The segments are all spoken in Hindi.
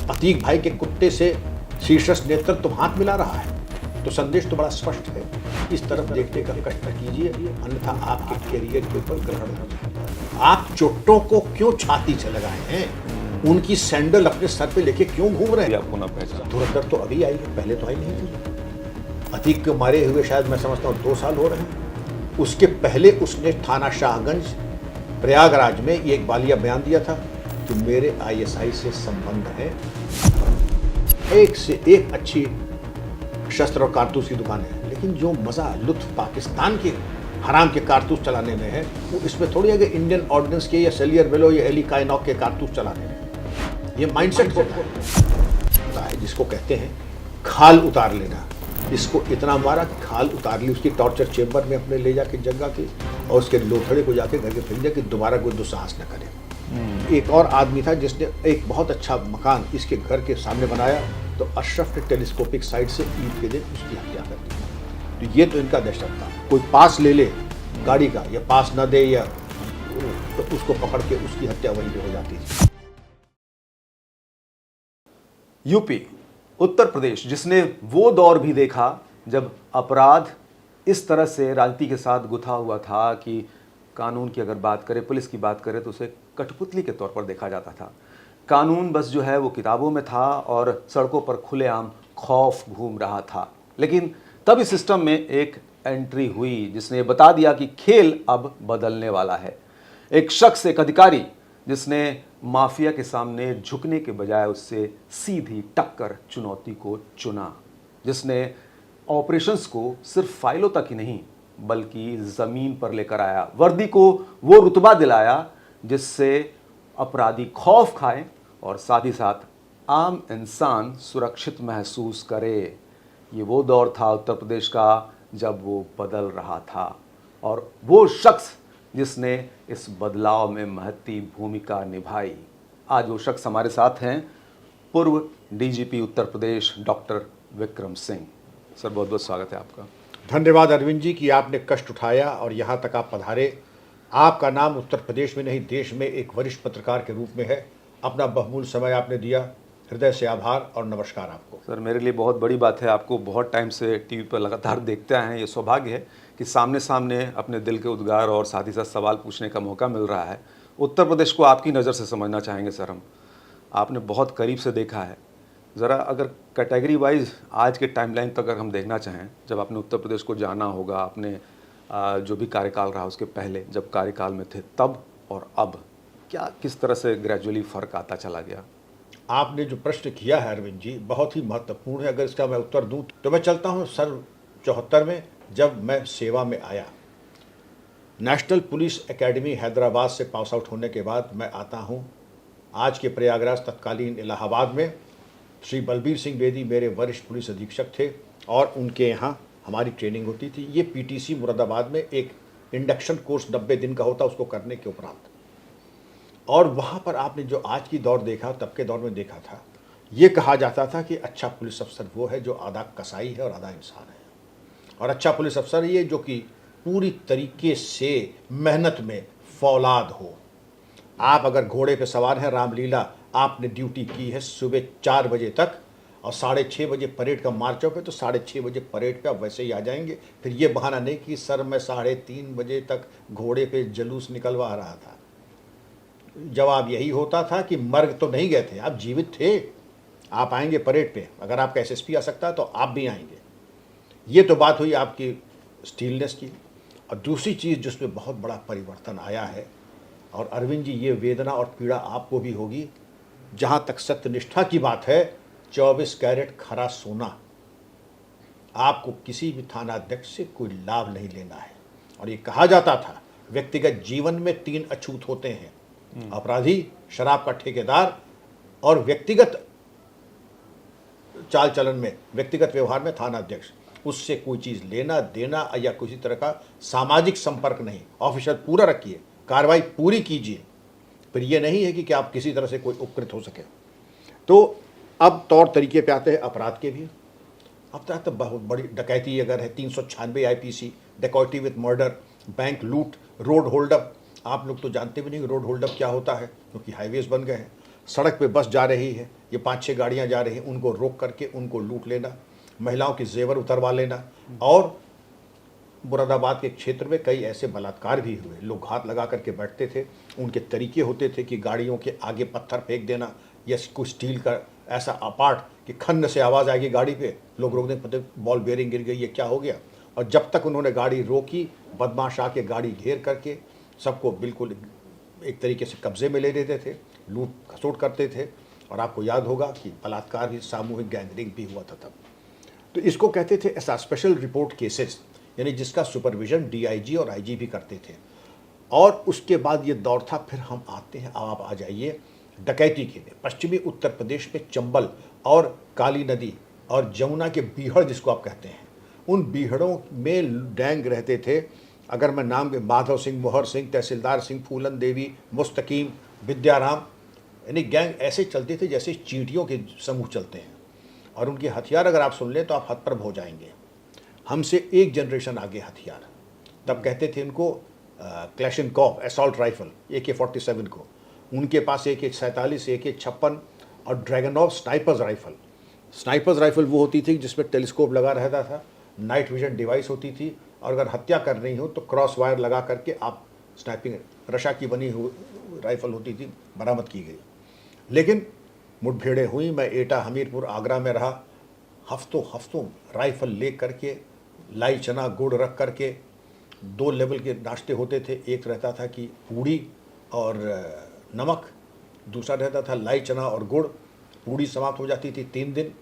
अतीक भाई के कुत्ते से शीर्षस्थ नेतृत्व हाथ मिला रहा है, तो संदेश तो बड़ा स्पष्ट है। इस तरफ देखने का कष्ट कीजिए, अन्यथा आपके करियर के ऊपर ग्रहण हो जाएगा। आप चोटों को क्यों छाती से लगाए हैं? उनकी सैंडल अपने सर पे लेके क्यों घूम रहे हैं? आपको ना पहचान धुरंधर तो अभी आई है, पहले तो आई नहीं थी। अतीक के मारे हुए शायद मैं समझता हूँ 2 साल हो रहे हैं। उसके पहले उसने थाना शाहगंज प्रयागराज में ये एक बालिया बयान दिया था कि मेरे आईएसआई से संबंध है। एक से एक अच्छी शस्त्र और कारतूस की दुकान है, लेकिन जो मजा लुत्फ पाकिस्तान के हराम के कारतूस चलाने में है, वो इसमें थोड़ी है कि इंडियन ऑर्डिनेंस के या सेलियर बेलो या एली काइनॉक के कारतूस चलाने में। ये माइंडसेट होता है जिसको कहते हैं खाल उतार लेना। इसको इतना मारा कि खाल उतार ली, उसकी टॉर्चर चेंबर में अपने ले जाके जगह की, और उसके लोथड़े को जाके घर के फेंक दिया कि दोबारा कोई दुस्साहस न करे। एक और आदमी था जिसने एक बहुत अच्छा मकान इसके घर के सामने बनाया, तो अशरफ ने टेलीस्कोपिक साइड से ईद के दिन उसकी हत्या कर दी। तो ये तो इनका दहशत था। कोई पास ले ले गाड़ी का या पास न दे, या तो उसको पकड़ के उसकी हत्या वहीं पे हो जाती थी। यूपी, उत्तर प्रदेश, जिसने वो दौर भी देखा जब अपराध इस तरह से राजनीति के साथ गुथा हुआ था कि कानून की अगर बात करें, पुलिस की बात करें, तो उसे कठपुतली के तौर पर देखा जाता था। कानून बस जो है वो किताबों में था और सड़कों पर खुलेआम खौफ घूम रहा था। लेकिन तब इस सिस्टम में एक एंट्री हुई जिसने बता दिया कि खेल अब बदलने वाला है। एक शख्स, एक अधिकारी, जिसने माफिया के सामने झुकने के बजाय उससे सीधी टक्कर चुनौती को चुना, जिसने ऑपरेशंस को सिर्फ फाइलों तक ही नहीं बल्कि जमीन पर लेकर आया, वर्दी को वो रुतबा दिलाया जिससे अपराधी खौफ खाए और साथ ही साथ आम इंसान सुरक्षित महसूस करे। ये वो दौर था उत्तर प्रदेश का जब वो बदल रहा था, और वो शख्स जिसने इस बदलाव में महत्वपूर्ण भूमिका निभाई। आज वो शख्स हमारे साथ हैं, पूर्व DGP Uttar Pradesh doctor Vikram Singh. Sir, बहुत बहुत स्वागत है आपका। धन्यवाद अरविंद जी कि आपने कष्ट उठाया और यहाँ तक आप पधारे। आपका नाम उत्तर प्रदेश में नहीं देश में एक वरिष्ठ पत्रकार के रूप में है। अपना बहुमूल्य समय आपने दिया, हृदय से आभार और नमस्कार आपको। सर, मेरे लिए बहुत बड़ी बात है, आपको बहुत टाइम से टीवी पर लगातार देखते आए हैं। ये सौभाग्य है कि सामने सामने अपने दिल के उद्गार और साथ ही साथ सवाल पूछने का मौका मिल रहा है। उत्तर प्रदेश को आपकी नज़र से समझना चाहेंगे सर हम। आपने बहुत करीब से देखा है, ज़रा अगर कैटेगरी वाइज आज के टाइमलाइन तक अगर हम देखना चाहें, जब आपने उत्तर प्रदेश को जाना होगा, आपने जो भी कार्यकाल रहा उसके पहले जब कार्यकाल में थे, तब और अब क्या किस तरह से ग्रेजुअली फ़र्क आता चला गया? आपने जो प्रश्न किया है अरविंद जी, बहुत ही महत्वपूर्ण है। अगर इसका मैं उत्तर दूं तो मैं चलता हूं सन 74 में, जब मैं सेवा में आया। नेशनल पुलिस एकेडमी हैदराबाद से पास आउट होने के बाद मैं आता हूं आज के प्रयागराज, तत्कालीन इलाहाबाद में। श्री बलबीर सिंह बेदी मेरे वरिष्ठ पुलिस अधीक्षक थे और उनके यहाँ हमारी ट्रेनिंग होती थी। ये पीटीसी मुरादाबाद में एक इंडक्शन कोर्स 90 दिन का होता, उसको करने के उपरांत। और वहाँ पर आपने जो आज की दौर देखा, तब के दौर में देखा था, ये कहा जाता था कि अच्छा पुलिस अफसर वो है जो आधा कसाई है और आधा इंसान है। और अच्छा पुलिस अफसर ये जो कि पूरी तरीके से मेहनत में फौलाद हो। आप अगर घोड़े पे सवार हैं, रामलीला आपने ड्यूटी की है सुबह 4 बजे तक, और 6:30 बजे परेड का मार्च ऑफ है, तो 6:30 बजे परेड पे आप वैसे ही आ जाएंगे। फिर ये बहाना नहीं कि सर मैं 3:30 बजे तक घोड़े पे जुलूस निकलवा रहा था। जवाब यही होता था कि मर्ग तो नहीं गए थे, आप जीवित थे, आप आएंगे परेड पे। अगर आपका एसएसपी आ सकता है तो आप भी आएंगे। ये तो बात हुई आपकी स्टीलनेस की। और दूसरी चीज़ जिसमें बहुत बड़ा परिवर्तन आया है, और अरविंद जी ये वेदना और पीड़ा आपको भी होगी, जहाँ तक सत्यनिष्ठा की बात है, 24 कैरेट खरा सोना आपको किसी भी थाना अध्यक्ष से कोई लाभ नहीं लेना है। और ये कहा जाता था व्यक्तिगत जीवन में 3 अछूत होते हैं, अपराधी, शराब का ठेकेदार और व्यक्तिगत चाल चलन में, व्यक्तिगत व्यवहार में थाना अध्यक्ष। उससे कोई चीज़ लेना देना या किसी तरह का सामाजिक संपर्क नहीं। ऑफिशियल पूरा रखिए, कार्रवाई पूरी कीजिए, पर यह नहीं है कि आप किसी तरह से कोई उपकृत हो सके। तो अब तौर तरीके पे आते हैं अपराध के भी। अब तक तो बहुत बड़ी डकैती अगर है, 396 आईपीसी, डकैती विथ मर्डर, बैंक लूट, रोड होल्डअप। आप लोग तो जानते भी नहीं रोड होल्डअप क्या होता है, क्योंकि हाईवेज बन गए हैं। सड़क पे बस जा रही है, ये 5-6 गाड़ियां जा रही हैं, उनको रोक करके उनको लूट लेना, महिलाओं के जेवर उतरवा लेना। और मुरादाबाद के क्षेत्र में कई ऐसे बलात्कार भी हुए। लोग घात लगा करके बैठते थे, उनके तरीके होते थे कि गाड़ियों के आगे पत्थर फेंक देना या कुछ स्टील का ऐसा अपार्ट कि खन्न से आवाज़ आएगी गाड़ी पे, लोग रोक दें, पता बॉल बेयरिंग गिर गई, ये क्या हो गया। और जब तक उन्होंने गाड़ी रोकी, बदमाश आके गाड़ी घेर करके सबको बिल्कुल एक तरीके से कब्जे में ले लेते थे, लूट खसोट करते थे। और आपको याद होगा कि बलात्कार भी, सामूहिक गैंगरेप भी हुआ था तब। तो इसको कहते थे ऐसा स्पेशल रिपोर्ट केसेस, यानी जिसका सुपरविजन डीआईजी और आईजी भी करते थे। और उसके बाद ये दौर था, फिर हम आते हैं, अब आप आ जाइए डकैती के लिए। पश्चिमी उत्तर प्रदेश में चंबल और काली नदी और जमुना के बीहड़ जिसको आप कहते हैं, उन बीहड़ों में गैंग रहते थे। अगर मैं नाम के माधव सिंह, मोहर सिंह, तहसीलदार सिंह, फूलन देवी, मुस्तकीम, विद्याराम, यानी गैंग ऐसे चलते थे जैसे चींटियों के समूह चलते हैं। और उनके हथियार अगर आप सुन लें तो आप हतप्रभ हो जाएंगे। हमसे एक जनरेशन आगे हथियार। तब कहते थे इनको क्लैशनकॉफ असॉल्ट राइफल, AK-47 को। उनके पास AK-47, AK-56 और ड्रैगनॉफ स्नाइपर्स राइफल। स्नाइपर्स राइफल वो होती थी जिसमें टेलीस्कोप लगा रहता था, नाइट विजन डिवाइस होती थी, और अगर हत्या कर रही हो तो क्रॉस वायर लगा करके आप स्नाइपिंग, रशा की बनी हुई राइफल होती थी, बरामद की गई। लेकिन मुठभेड़ें हुई, मैं एटा, हमीरपुर, आगरा में रहा। हफ्तों हफ्तों राइफल ले करके, लाई चना गुड़ रख करके 2 लेवल के नाश्ते होते थे। एक रहता था कि पूड़ी और नमक, दूसरा रहता था लाई चना और गुड़। पूड़ी समाप्त हो जाती थी 3 दिन,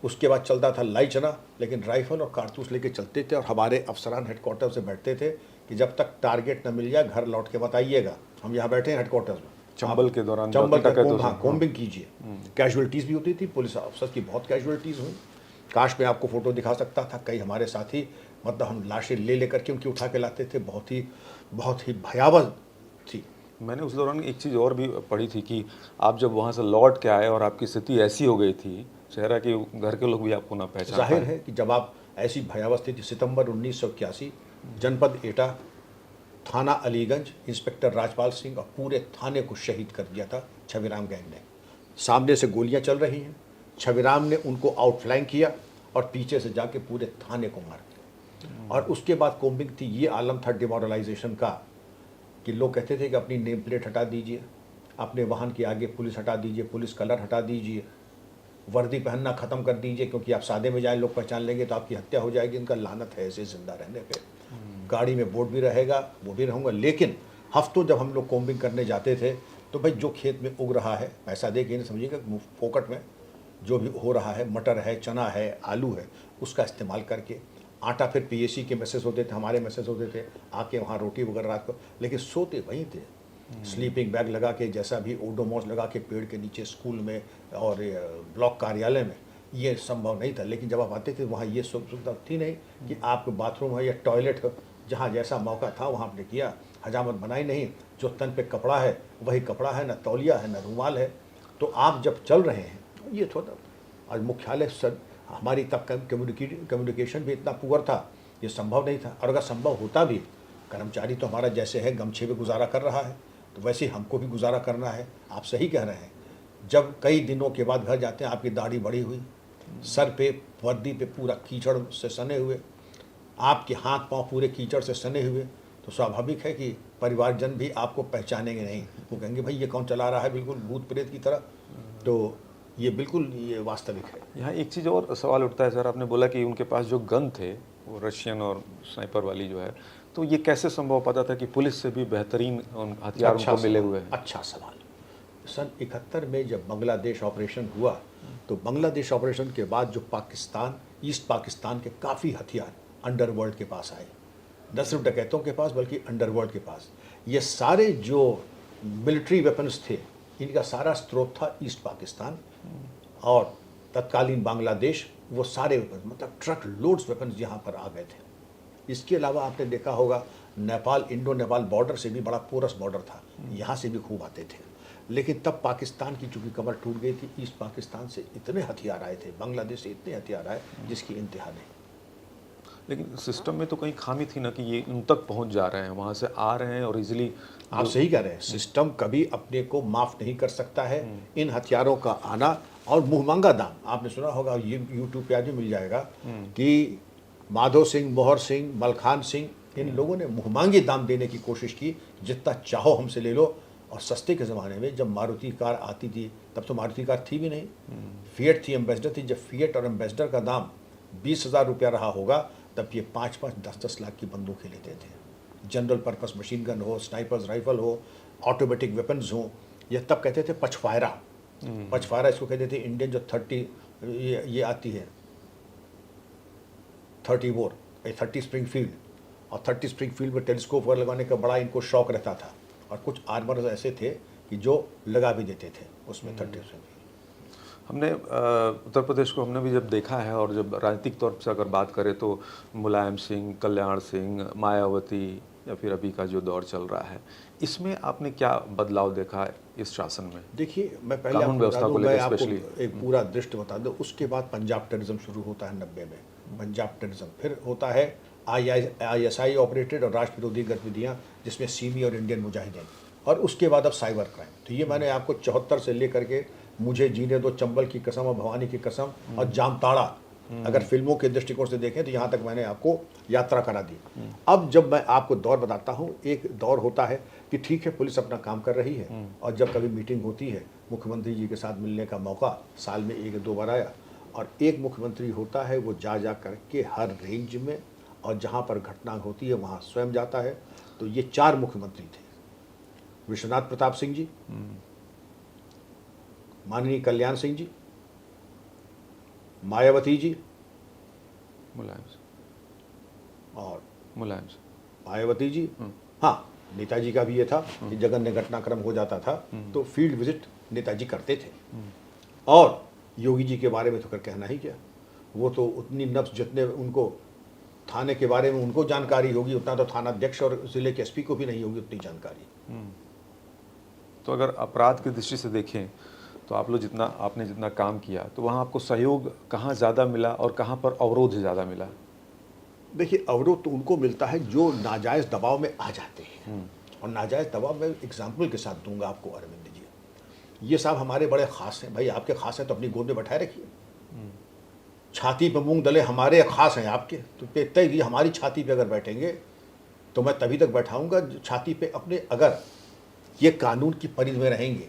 उसके बाद चलता था लाई चना। लेकिन राइफल और कारतूस लेके चलते थे और हमारे अफसरान हेडक्वार्टर से बैठते थे कि जब तक टारगेट न मिल जाए घर लौट के बताइएगा, हम यहाँ बैठे हैं हेडक्वार्टर में। चंबल के दौरान चंबल का कोम्बिंग कीजिए। कैजुअलिटीज़ भी होती थी, पुलिस ऑफिसर की बहुत कैजुअलिटीज़ हुई। काश मैं आपको फ़ोटो दिखा सकता था। कई हमारे साथी, मतलब हम लाशें ले लेकर के उनकी उठा के लाते थे। बहुत ही भयावह थी। मैंने उस दौरान एक चीज़ और भी पढ़ी थी कि आप जब वहाँ से लौट के आए और आपकी स्थिति ऐसी हो गई थी चेहरा कि घर के लोग भी आपको ना पहचान पाए। जाहिर है कि जब आप ऐसी भयावह स्थिति, सितंबर 1981, जनपद एटा, थाना अलीगंज, इंस्पेक्टर राजपाल सिंह और पूरे थाने को शहीद कर दिया था छविराम गैंग ने। सामने से गोलियां चल रही हैं, छविराम ने उनको आउटफ्लैंक किया और पीछे से जाके पूरे थाने को मार दिया। और उसके बाद कोम्बिंग थी। ये आलम था डिमोरलाइजेशन का कि लोग कहते थे कि अपनी नेम प्लेट हटा दीजिए, अपने वाहन के आगे पुलिस हटा दीजिए, पुलिस कलर हटा दीजिए, वर्दी पहनना ख़त्म कर दीजिए, क्योंकि आप सादे में जाए लोग पहचान लेंगे तो आपकी हत्या हो जाएगी। इनका लानत है ऐसे जिंदा रहने पे। गाड़ी में बोर्ड भी रहेगा, वो भी रहूँगा। लेकिन हफ्तों जब हम लोग कोम्बिंग करने जाते थे तो भाई जो खेत में उग रहा है, पैसा दे के नहीं समझिएगा, फोकट में जो भी हो रहा है, मटर है, चना है, आलू है, उसका इस्तेमाल करके आटा, फिर PAC के मैसेज होते थे, हमारे मैसेज होते थे, आके वहाँ रोटी वगैरह रात को, लेकिन सोते वहीं थे। स्लीपिंग बैग लगा के, जैसा भी ओडोमॉस लगा के पेड़ के नीचे, स्कूल में और ब्लॉक कार्यालय में, ये संभव नहीं था। लेकिन जब आप आते थे वहाँ ये सुविधा थी नहीं कि आपको बाथरूम है या टॉयलेट हो, जहाँ जैसा मौका था वहाँ आपने किया। हजामत बनाई नहीं, जो तन पे कपड़ा है वही कपड़ा है, न तौलिया है, न रूमाल है। तो आप जब चल रहे हैं, ये थोड़ा, आज मुख्यालय सर हमारी तक कम्युनिकेशन भी इतना पुअर था, ये संभव नहीं था। और अगर संभव होता भी, कर्मचारी तो हमारा जैसे है गमछे पे गुजारा कर रहा है, तो वैसे ही हमको भी गुजारा करना है। आप सही कह रहे हैं। जब कई दिनों के बाद घर जाते हैं, आपकी दाढ़ी बड़ी हुई, सर पे, वर्दी पे पूरा कीचड़ से सने हुए, आपके हाथ पांव पूरे कीचड़ से सने हुए, तो स्वाभाविक है कि परिवारजन भी आपको पहचानेंगे नहीं। वो कहेंगे भाई ये कौन चला रहा है, बिल्कुल भूत प्रेत की तरह। तो ये बिल्कुल ये वास्तविक है। यहाँ एक चीज़ और सवाल उठता है सर, आपने बोला कि उनके पास जो गन थे वो रशियन और स्नाइपर वाली जो है, तो ये कैसे संभव पता था कि पुलिस से भी बेहतरीन हथियार उनको मिले हुए हैं? अच्छा सवाल। सन 71 में जब बांग्लादेश ऑपरेशन हुआ, तो बांग्लादेश ऑपरेशन के बाद जो पाकिस्तान, ईस्ट पाकिस्तान के काफ़ी हथियार अंडरवर्ल्ड के पास आए, न सिर्फ डकैतों के पास बल्कि अंडरवर्ल्ड के पास। ये सारे जो मिलिट्री वेपन्स थे, इनका सारा स्रोत था ईस्ट पाकिस्तान और तत्कालीन बांग्लादेश। वो सारे वेपन, मतलब ट्रक लोड्स वेपन्स यहाँ पर आ गए थे। इसके अलावा आपने देखा होगा नेपाल, इंडो नेपाल बॉर्डर से भी बड़ा पोरस बॉर्डर था, यहाँ से भी खूब आते थे। लेकिन तब पाकिस्तान की चूंकि कमर टूट गई थी, ईस्ट पाकिस्तान से इतने हथियार आए थे, बांग्लादेश से इतने हथियार आए जिसकी इंतहा नहीं। लेकिन सिस्टम में तो कहीं खामी थी ना कि ये उन तक पहुंच जा रहे हैं, वहां से आ रहे हैं और इजीली। आप सही कह रहे हैं, सिस्टम कभी अपने को माफ नहीं कर सकता है। इन हथियारों का आना और मुंहमांगा दाम, आपने सुना होगा, ये यूट्यूब पे आज भी मिल जाएगा कि माधो सिंह, मोहर सिंह, मलखान सिंह, इन लोगों ने मुंहमांगी दाम देने की कोशिश की, जितना चाहो हमसे ले लो। और सस्ते के ज़माने में जब मारुति कार आती थी, तब तो मारुति कार थी भी नहीं, फिएट थी, एम्बेसडर थी। जब फिएट और एम्बेसडर का दाम 20,000 रुपया रहा होगा, तब ये 5-5, 10-10 लाख की बंदूकें लेते थे। जनरल पर्पस मशीन गन हो, स्नाइपर्स राइफल हो, ऑटोमेटिक वेपन्स हो, ये तब कहते थे पचफायरा। पचफायरा इसको कहते थे। इंडियन जो 30 ये आती है 30 बोर, 30 स्प्रिंगफील्ड, और 30 स्प्रिंगफील्ड में टेलीस्कोप वगैरह लगाने का बड़ा इनको शौक रहता था। और कुछ आर्मर्स ऐसे थे कि जो लगा भी देते थे उसमें 30 स्प्रिंगफील्ड। हमने उत्तर प्रदेश को हमने भी जब देखा है, और जब राजनीतिक तौर से अगर बात करें तो मुलायम सिंह, कल्याण सिंह, मायावती, या फिर अभी का जो दौर चल रहा है, इसमें आपने क्या बदलाव देखा है इस शासन में? देखिए, मैं पहले कानून आपको व्यवस्था बता दूं, को लेकर मैं आपको स्पेशली एक पूरा दृष्टि बता दूं। उसके बाद पंजाब टेररिज्म शुरू होता है 90 में, पंजाब टेररिज्म। फिर होता है ISI ऑपरेटेड और राष्ट्र विरोधी गतिविधियां, जिसमें सीमी और इंडियन मुजाहिदीन। और उसके बाद अब साइबर क्राइम। तो ये मैंने आपको 74 से लेकर के मुझे जीने दो, चंबल की कसम और भवानी की कसम और जामताड़ा, अगर फिल्मों के दृष्टिकोण से देखें तो यहाँ तक मैंने आपको यात्रा करा दी। अब जब मैं आपको दौर बताता हूँ, एक दौर होता है कि ठीक है पुलिस अपना काम कर रही है, और जब कभी मीटिंग होती है, मुख्यमंत्री जी के साथ मिलने का मौका साल में 1-2 बार आया, और एक मुख्यमंत्री होता है वो जा करके हर रेंज में और जहाँ पर घटना होती है वहाँ स्वयं जाता है। तो ये 4 मुख्यमंत्री थे, विश्वनाथ प्रताप सिंह जी, माननीय कल्याण सिंह जी, मायावती जी, मुलायम सिंह, और मुलायम सिंह, मायावती जी। हाँ, नेताजी का भी ये था कि जगन्य घटनाक्रम हो जाता था तो फील्ड विजिट नेताजी करते थे। और योगी जी के बारे में तो कर कहना ही क्या, वो तो उतनी नब्ज जितने उनको थाने के बारे में उनको जानकारी होगी, उतना तो थाना अध्यक्ष और जिले के SP को भी नहीं होगी उतनी जानकारी। तो अगर अपराध की दृष्टि से देखें तो आपने जितना काम किया, तो वहाँ आपको सहयोग कहाँ ज़्यादा मिला और कहाँ पर अवरोध ज़्यादा मिला? देखिए, अवरोध तो उनको मिलता है जो नाजायज़ दबाव में आ जाते हैं। और नाजायज़ दबाव में एग्जाम्पल के साथ दूंगा आपको अरविंद जी। ये साहब हमारे बड़े ख़ास हैं। भाई आपके ख़ास हैं तो अपनी गोद में बैठाए रखिए। छाती पे मूंग दले हमारे ख़ास हैं आपके, तो तय ये हमारी छाती पे अगर बैठेंगे तो मैं तभी तक बैठाऊंगा छाती पे अपने, अगर ये कानून की परिधि में रहेंगे।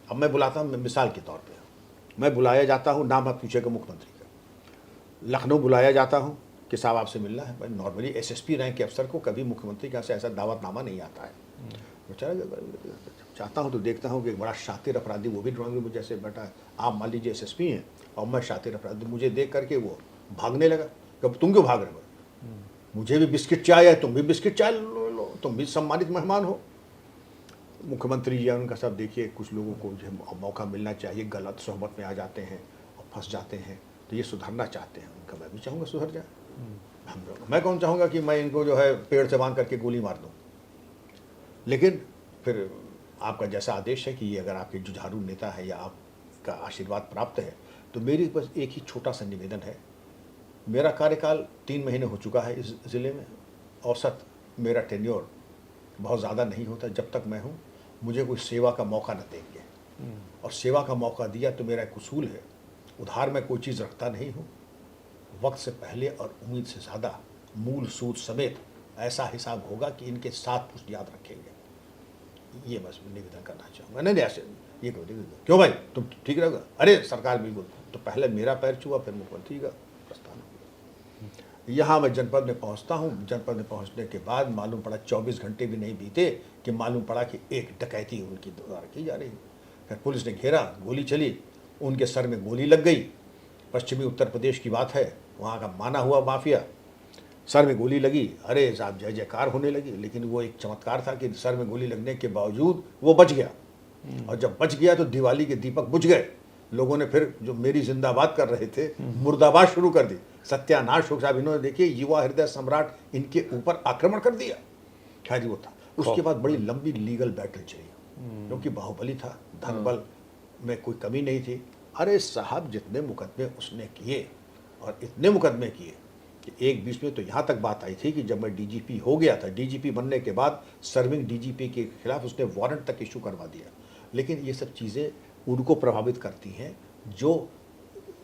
अब मैं बुलाता हूँ, मिसाल के तौर पे मैं बुलाया जाता हूँ, नाम आप पूछेगा मुख्यमंत्री का, लखनऊ बुलाया जाता हूँ कि साहब आपसे मिलना है। भाई नॉर्मली SSP रैंक के अफसर को कभी मुख्यमंत्री के यहाँ से ऐसा दावतनामा नहीं आता है। बेचारा चाहता हूँ तो देखता हूँ कि एक बड़ा शातिर अपराधी वो भी ड्राइंग रूम जैसे बैठा है। आप मान लीजिए SSP हैं और मैं शातिर अपराधी, मुझे देख करके वो भागने लगा। कब तुम क्यों भाग रहे हो? मुझे भी बिस्किट चाय है, तुम भी बिस्किट चाय लो, तुम भी सम्मानित मेहमान हो। मुख्यमंत्री जी उनका सब देखिए, कुछ लोगों को जो मौका मिलना चाहिए गलत सोहबत में आ जाते हैं और फंस जाते हैं, तो ये सुधरना चाहते हैं। उनका मैं भी चाहूँगा सुधर जाए। मैं कौन चाहूँगा कि मैं इनको जो है पेड़ से बांध करके गोली मार दूँ। लेकिन फिर आपका जैसा आदेश है कि ये अगर आपके जुझारू नेता है या आपका आशीर्वाद प्राप्त है, तो मेरी बस एक ही छोटा सा निवेदन है। मेरा कार्यकाल 3 महीने हो चुका है इस ज़िले में। औसत मेरा टेन्योर बहुत ज़्यादा नहीं होता। जब तक मैं हूँ मुझे कोई सेवा का मौका न देंगे, और सेवा का मौका दिया तो मेरा एक उसूल है, उधार में कोई चीज़ रखता नहीं हूँ। वक्त से पहले और उम्मीद से ज़्यादा मूल सूद समेत ऐसा हिसाब होगा कि इनके 7 पुश्त याद रखेंगे। ये बस निवेदन करना चाहूँगा। नहीं ऐसे ये क्यों भाई तुम ठीक रहेगा? अरे सरकार बिल्कुल, तो पहले मेरा पैर छुआ फिर मुख्यमंत्री का प्रस्थान हुआ। यहाँ मैं जनपद में पहुँचता हूँ। जनपद में पहुँचने के बाद मालूम पड़ा 24 घंटे भी नहीं बीते कि मालूम पड़ा कि एक डकैती उनकी द्वारा की जा रही है। फिर पुलिस ने घेरा, गोली चली, उनके सर में गोली लग गई। पश्चिमी उत्तर प्रदेश की बात है, वहाँ का माना हुआ माफिया, सर में गोली लगी। अरे साहब जय जयकार होने लगी। लेकिन वो एक चमत्कार था कि सर में गोली लगने के बावजूद वो बच गया। और जब बच गया तो दिवाली के दीपक बुझ गए। लोगों ने फिर जो मेरी जिंदाबाद कर रहे थे मुर्दाबाद शुरू कर दी। सत्यानाश हो साहब, इन्होंने देखिए युवा हृदय सम्राट इनके ऊपर आक्रमण कर दिया। खैर वो था। उसके बाद बड़ी लंबी लीगल बैटल चली, क्योंकि बाहुबली था, धन बल में कोई कमी नहीं थी। अरे साहब जितने मुकदमे उसने किए और इतने मुकदमे किए कि एक बीच में तो यहाँ तक बात आई थी कि जब मैं डीजीपी हो गया था, डीजीपी बनने के बाद सर्विंग डीजीपी के खिलाफ उसने वारंट तक इशू करवा दिया। लेकिन ये सब चीज़ें उनको प्रभावित करती हैं जो,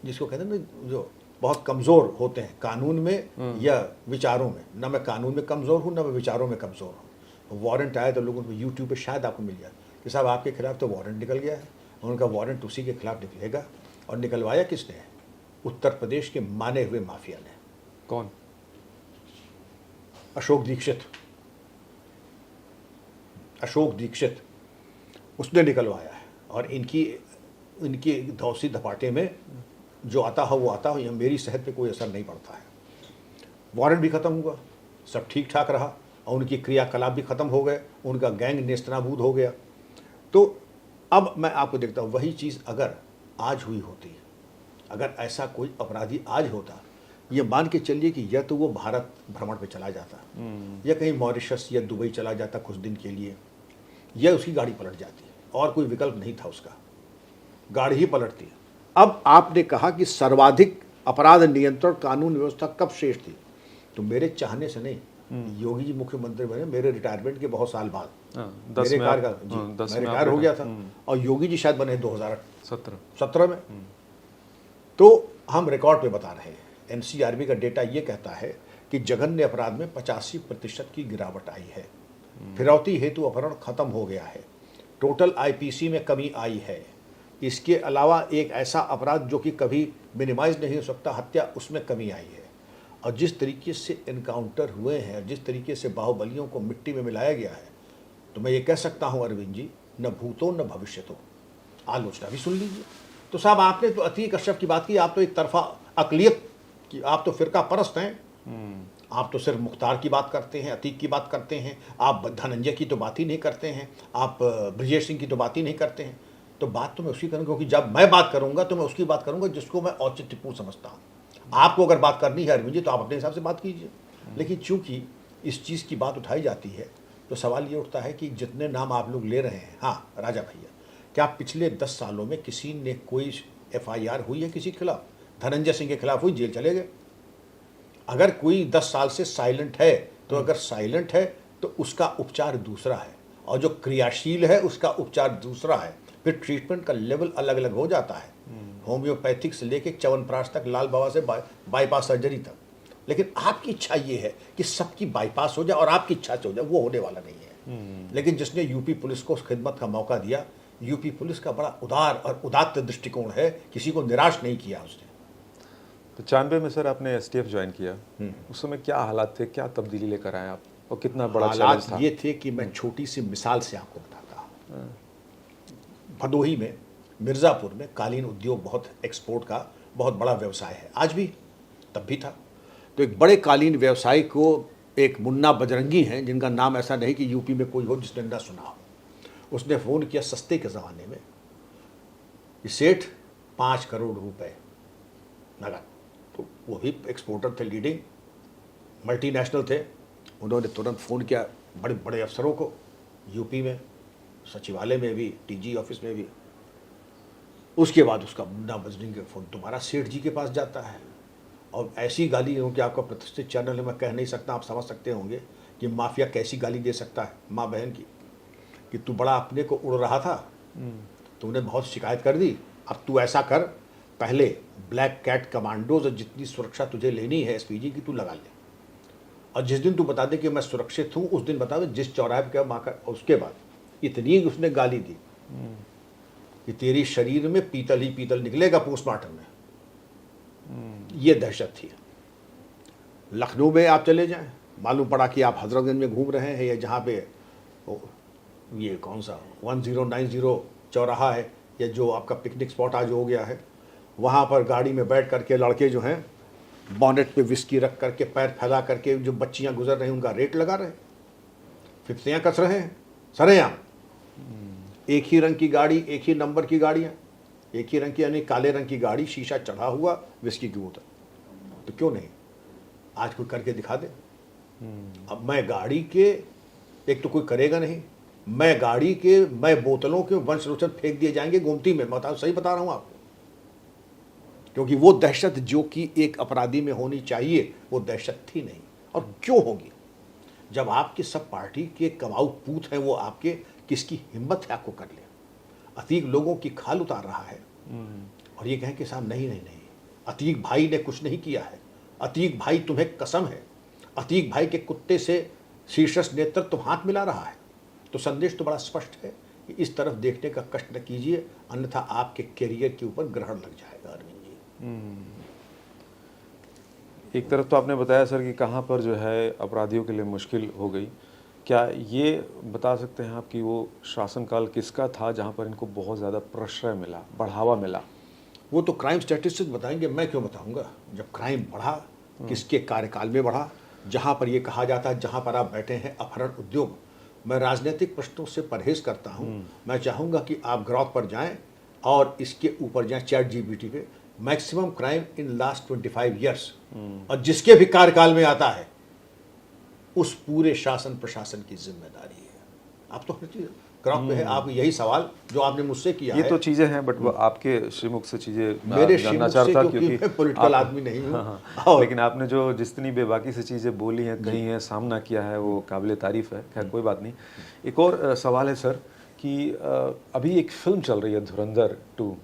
जिसको कहते हैं ना, जो बहुत कमज़ोर होते हैं कानून में या विचारों में। ना मैं कानून में कमज़ोर हूँ, ना मैं विचारों में कमज़ोर हूँ। वारंट आया तो लोगों को यूट्यूब पे शायद आपको मिल जाए कि साहब आपके खिलाफ तो वारंट निकल गया है, उनका वारंट उसी के खिलाफ निकलेगा। और निकलवाया किसने है? उत्तर प्रदेश के माने हुए माफिया ने। कौन? अशोक दीक्षित। अशोक दीक्षित उसने निकलवाया है। और इनकी धौसी धपाटे में जो आता हो वो आता हो, यह मेरी सेहत पे कोई असर नहीं पड़ता है। वारंट भी ख़त्म हुआ, सब ठीक ठाक रहा और उनकी क्रियाकलाप भी ख़त्म हो गए, उनका गैंग नेस्तनाबूद हो गया। तो अब मैं आपको देखता हूँ वही चीज़ अगर आज हुई होती, अगर ऐसा कोई अपराधी आज होता, ये मान के चलिए कि या तो वो भारत भ्रमण पे चला जाता या कहीं मॉरिशस या दुबई चला जाता कुछ दिन के लिए, या उसकी गाड़ी पलट जाती और कोई विकल्प नहीं था उसका, गाड़ी ही पलटती। अब आपने कहा कि सर्वाधिक अपराध नियंत्रण कानून व्यवस्था कब श्रेष्ठ थी, तो मेरे चाहने से नहीं, योगी जी मुख्यमंत्री बने मेरे रिटायरमेंट के बहुत साल बाद। मेरे कार्यकाल मैं रिटायर हो गया था और योगी जी शायद बने 2017 में। तो हम रिकॉर्ड पे बता रहे हैं, एनसीआरबी का डेटा ये कहता है कि जघन्य अपराध में 85% की गिरावट आई है। फिरौती हेतु अपहरण खत्म हो गया है। टोटल आईपीसी में कमी आई है। इसके अलावा एक ऐसा अपराध जो कि कभी मिनिमाइज नहीं हो सकता, हत्या, उसमें कमी आई है। और जिस तरीके से इनकाउंटर हुए हैं, जिस तरीके से बाहुबलियों को मिट्टी में मिलाया गया है, तो मैं ये कह सकता हूँ अरविंद जी, न भूतो न भविष्यतो। आलोचना भी सुन लीजिए। तो साहब आपने तो अतीक अशरफ की बात की, आप तो एक तरफा अकलियत की, आप तो फिरका परस्त हैं। आप तो सिर्फ मुख्तार की बात करते हैं, अतीक की बात करते हैं, आप धनंजय की तो बात ही नहीं करते हैं, आप ब्रजेश सिंह की तो बात ही नहीं करते हैं। तो बात तो मैं उसकी करूँगा, क्योंकि जब मैं बात करूँगा तो मैं उसकी बात करूँगा जिसको मैं औचित्यपूर्ण समझता हूँ। आपको अगर बात करनी है अरविंद जी तो आप अपने हिसाब से बात कीजिए। लेकिन चूंकि इस चीज़ की बात उठाई जाती है तो सवाल ये उठता है कि जितने नाम आप लोग ले रहे हैं, हाँ राजा भैया, क्या पिछले 10 सालों में किसी ने कोई FIR हुई है किसी के खिलाफ? धनंजय सिंह के खिलाफ हुई, जेल चले गए। अगर कोई 10 साल से साइलेंट है तो अगर साइलेंट है तो उसका उपचार दूसरा है, और जो क्रियाशील है उसका उपचार दूसरा है। फिर ट्रीटमेंट का लेवल अलग अलग हो जाता है, होम्योपैथिक से लेके च्यवनप्राश तक, लाल बाबा से बाईपास सर्जरी तक। लेकिन आपकी इच्छा ये है कि सबकी बाईपास हो जाए और आपकी इच्छा से हो जाए, वो होने वाला नहीं है। लेकिन जिसने यूपी पुलिस को खिदमत का मौका दिया, यूपी पुलिस का बड़ा उदार और उदात्त दृष्टिकोण है, किसी को निराश नहीं किया उसने। तो 96 में सर आपने STF ज्वाइन किया, उस समय क्या हालात थे, क्या तब्दीली लेकर आए आप, और कितना बड़ा चैलेंज था? ये थे कि मैं छोटी सी मिसाल से आपको बताता हूँ। भदोही में, मिर्ज़ापुर में कालीन उद्योग बहुत एक्सपोर्ट का बहुत बड़ा व्यवसाय है, आज भी, तब भी था। तो एक बड़े कालीन व्यवसायी को एक मुन्ना बजरंगी हैं, जिनका नाम ऐसा नहीं कि यूपी में कोई हो जिसने ना सुना हो। उसने फ़ोन किया सस्ते के ज़माने में, सेठ 5 करोड़ रुपए नगद। तो वो भी एक्सपोर्टर थे, लीडिंग मल्टीनेशनल थे। उन्होंने तुरंत फ़ोन किया बड़े बड़े अफसरों को, यूपी में, सचिवालय में भी, TG ऑफिस में भी। उसके बाद उसका मुन्ना बजरंगी का फ़ोन दोबारा सेठ जी के पास जाता है, और ऐसी गाली, क्योंकि आपका प्रतिष्ठित चैनल है, मैं कह नहीं सकता, आप समझ सकते होंगे कि माफिया कैसी गाली दे सकता है माँ बहन की, कि तू बड़ा अपने को उड़ रहा था, तूने बहुत शिकायत कर दी, अब तू ऐसा कर, पहले ब्लैक कैट कमांडोज और जितनी सुरक्षा तुझे लेनी है SPG की तू लगा ले, और जिस दिन तू बता दे कि मैं सुरक्षित हूँ उस दिन बता दे जिस चौराहे पर माँ का। उसके बाद इतनी उसने गाली दी कि तेरी शरीर में पीतल ही पीतल निकलेगा पोस्टमार्टम में। ये दहशत थी। लखनऊ में आप चले जाएं, मालूम पड़ा कि आप हजरतगंज में घूम रहे हैं, या जहाँ पे ये कौन सा 1090 चौराहा है, या जो आपका पिकनिक स्पॉट आज हो गया है, वहाँ पर गाड़ी में बैठ करके लड़के जो हैं बॉनेट पे विस्की रख करके पैर फैला करके जो बच्चियाँ गुजर रही हैं उनका रेट लगा रहे हैं, फिफ्तियाँ कस रहे हैं सरेआम। एक ही रंग की गाड़ी, एक ही नंबर की गाड़ियाँ, एक ही रंग की, यानी काले रंग की गाड़ी, शीशा चढ़ा हुआ, विस्की की बोतल। तो क्यों नहीं आज कोई करके दिखा दे। अब मैं गाड़ी के, एक तो कोई करेगा नहीं, मैं गाड़ी के, मैं बोतलों के वंश रोचन फेंक दिए जाएंगे गोमती में। मैं सही बता रहा हूँ आपको, क्योंकि वो दहशत जो कि एक अपराधी में होनी चाहिए वो दहशत थी नहीं। और क्यों होगी जब आपके सब पार्टी के कमाऊ पूत हैं, वो आपके किसकी हिम्मत है आपको कर ले। अतीक लोगों की खाल उतार रहा है और ये कहें कि साहब नहीं नहीं नहीं, अतीक भाई ने कुछ नहीं किया है, अतीक भाई तुम्हें कसम है, अतीक भाई के कुत्ते से शीर्षस्थ नेतृत्व हाथ मिला रहा है। तो संदेश तो बड़ा स्पष्ट है कि इस तरफ देखने का कष्ट न कीजिए, अन्यथा आपके करियर के ऊपर ग्रहण लग जाएगा। अरविंद जी, एक तरफ तो आपने बताया सर कि कहाँ पर जो है अपराधियों के लिए मुश्किल हो गई। क्या ये बता सकते हैं आप कि वो शासनकाल किसका था जहाँ पर इनको बहुत ज़्यादा प्रश्रय मिला, बढ़ावा मिला? वो तो क्राइम स्टैटिस्टिक्स बताएंगे, मैं क्यों बताऊंगा। जब क्राइम बढ़ा, किसके कार्यकाल में बढ़ा, जहाँ पर ये कहा जाता है जहाँ पर आप बैठे हैं अपहरण उद्योग। मैं राजनीतिक प्रश्नों से परहेज करता हूँ। मैं चाहूँगा कि आप ग्रॉक पर जाएं और इसके ऊपर जाएं, ChatGPT पे, maximum crime in last 25 years, और जिसके भी कार्यकाल में आता है उस पूरे शासन प्रशासन की जिम्मेदारी है। आप तो हर चीज ग्राफ पे है। आप यही सवाल जो आपने मुझसे किया ये है, तो चीज़ें हैं, बट आपके श्रीमुख से चीज़ें मेरे जानना श्रीमुख से, चाहता, क्योंकि मैं पॉलिटिकल आदमी नहीं हूँ। हाँ, लेकिन आपने जो जितनी बेबाकी से चीज़ें बोली हैं, कही हैं, सामना किया है, वो काबिल तारीफ़ है। खैर कोई बात नहीं। एक और सवाल है सर कि अभी एक फिल्म चल रही है धुरंधर 2,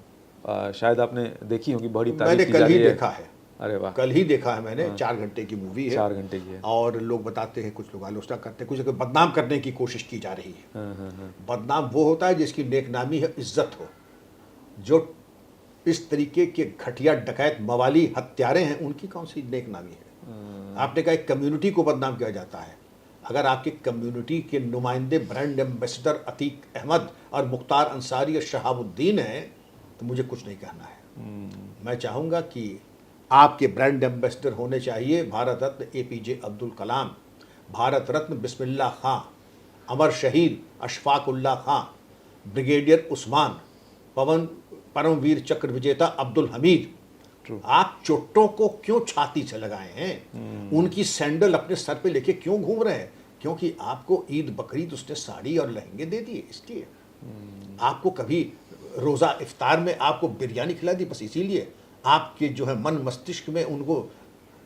शायद आपने देखी होगी, बड़ी मैंने तारीफ की जा कल रही ही है। देखा है, अरे वाह, कल ही देखा है मैंने। 4 घंटे की मूवी है, 4 घंटे की है। और लोग बताते हैं, कुछ लोग आलोचना करते हैं, कुछ लोग बदनाम करने की कोशिश की जा रही है। बदनाम वो होता है जिसकी नेकनामी है, इज्जत हो। जो इस तरीके के घटिया डकैत मवाली हत्यारे हैं, उनकी कौन सी नेकनामी है। आपने कहा एक कम्युनिटी को बदनाम किया जाता है। अगर आपकी कम्युनिटी के नुमाइंदे ब्रांड एम्बेसडर अतीक अहमद और मुख्तार अंसारी और शहाबुद्दीन हैं, तो मुझे कुछ नहीं कहना है। मैं चाहूँगा कि आपके ब्रांड एम्बेसडर होने चाहिए भारत रत्न APJ अब्दुल कलाम, भारत रत्न बिस्मिल्लाह खां, अमर शहीद अशफाक उल्लाह खां, ब्रिगेडियर उस्मान, परमवीर चक्र विजेता अब्दुल हमीद। आप चोटों को क्यों छाती से लगाए हैं? उनकी सैंडल अपने सर पे लेके क्यों घूम रहे हैं? क्योंकि आपको ईद बकरीद उसने साड़ी और लहंगे दे दिए, इसलिए। आपको कभी रोज़ा इफ्तार में आपको बिरयानी खिला दी, बस इसीलिए। आपके जो है मन मस्तिष्क में उनको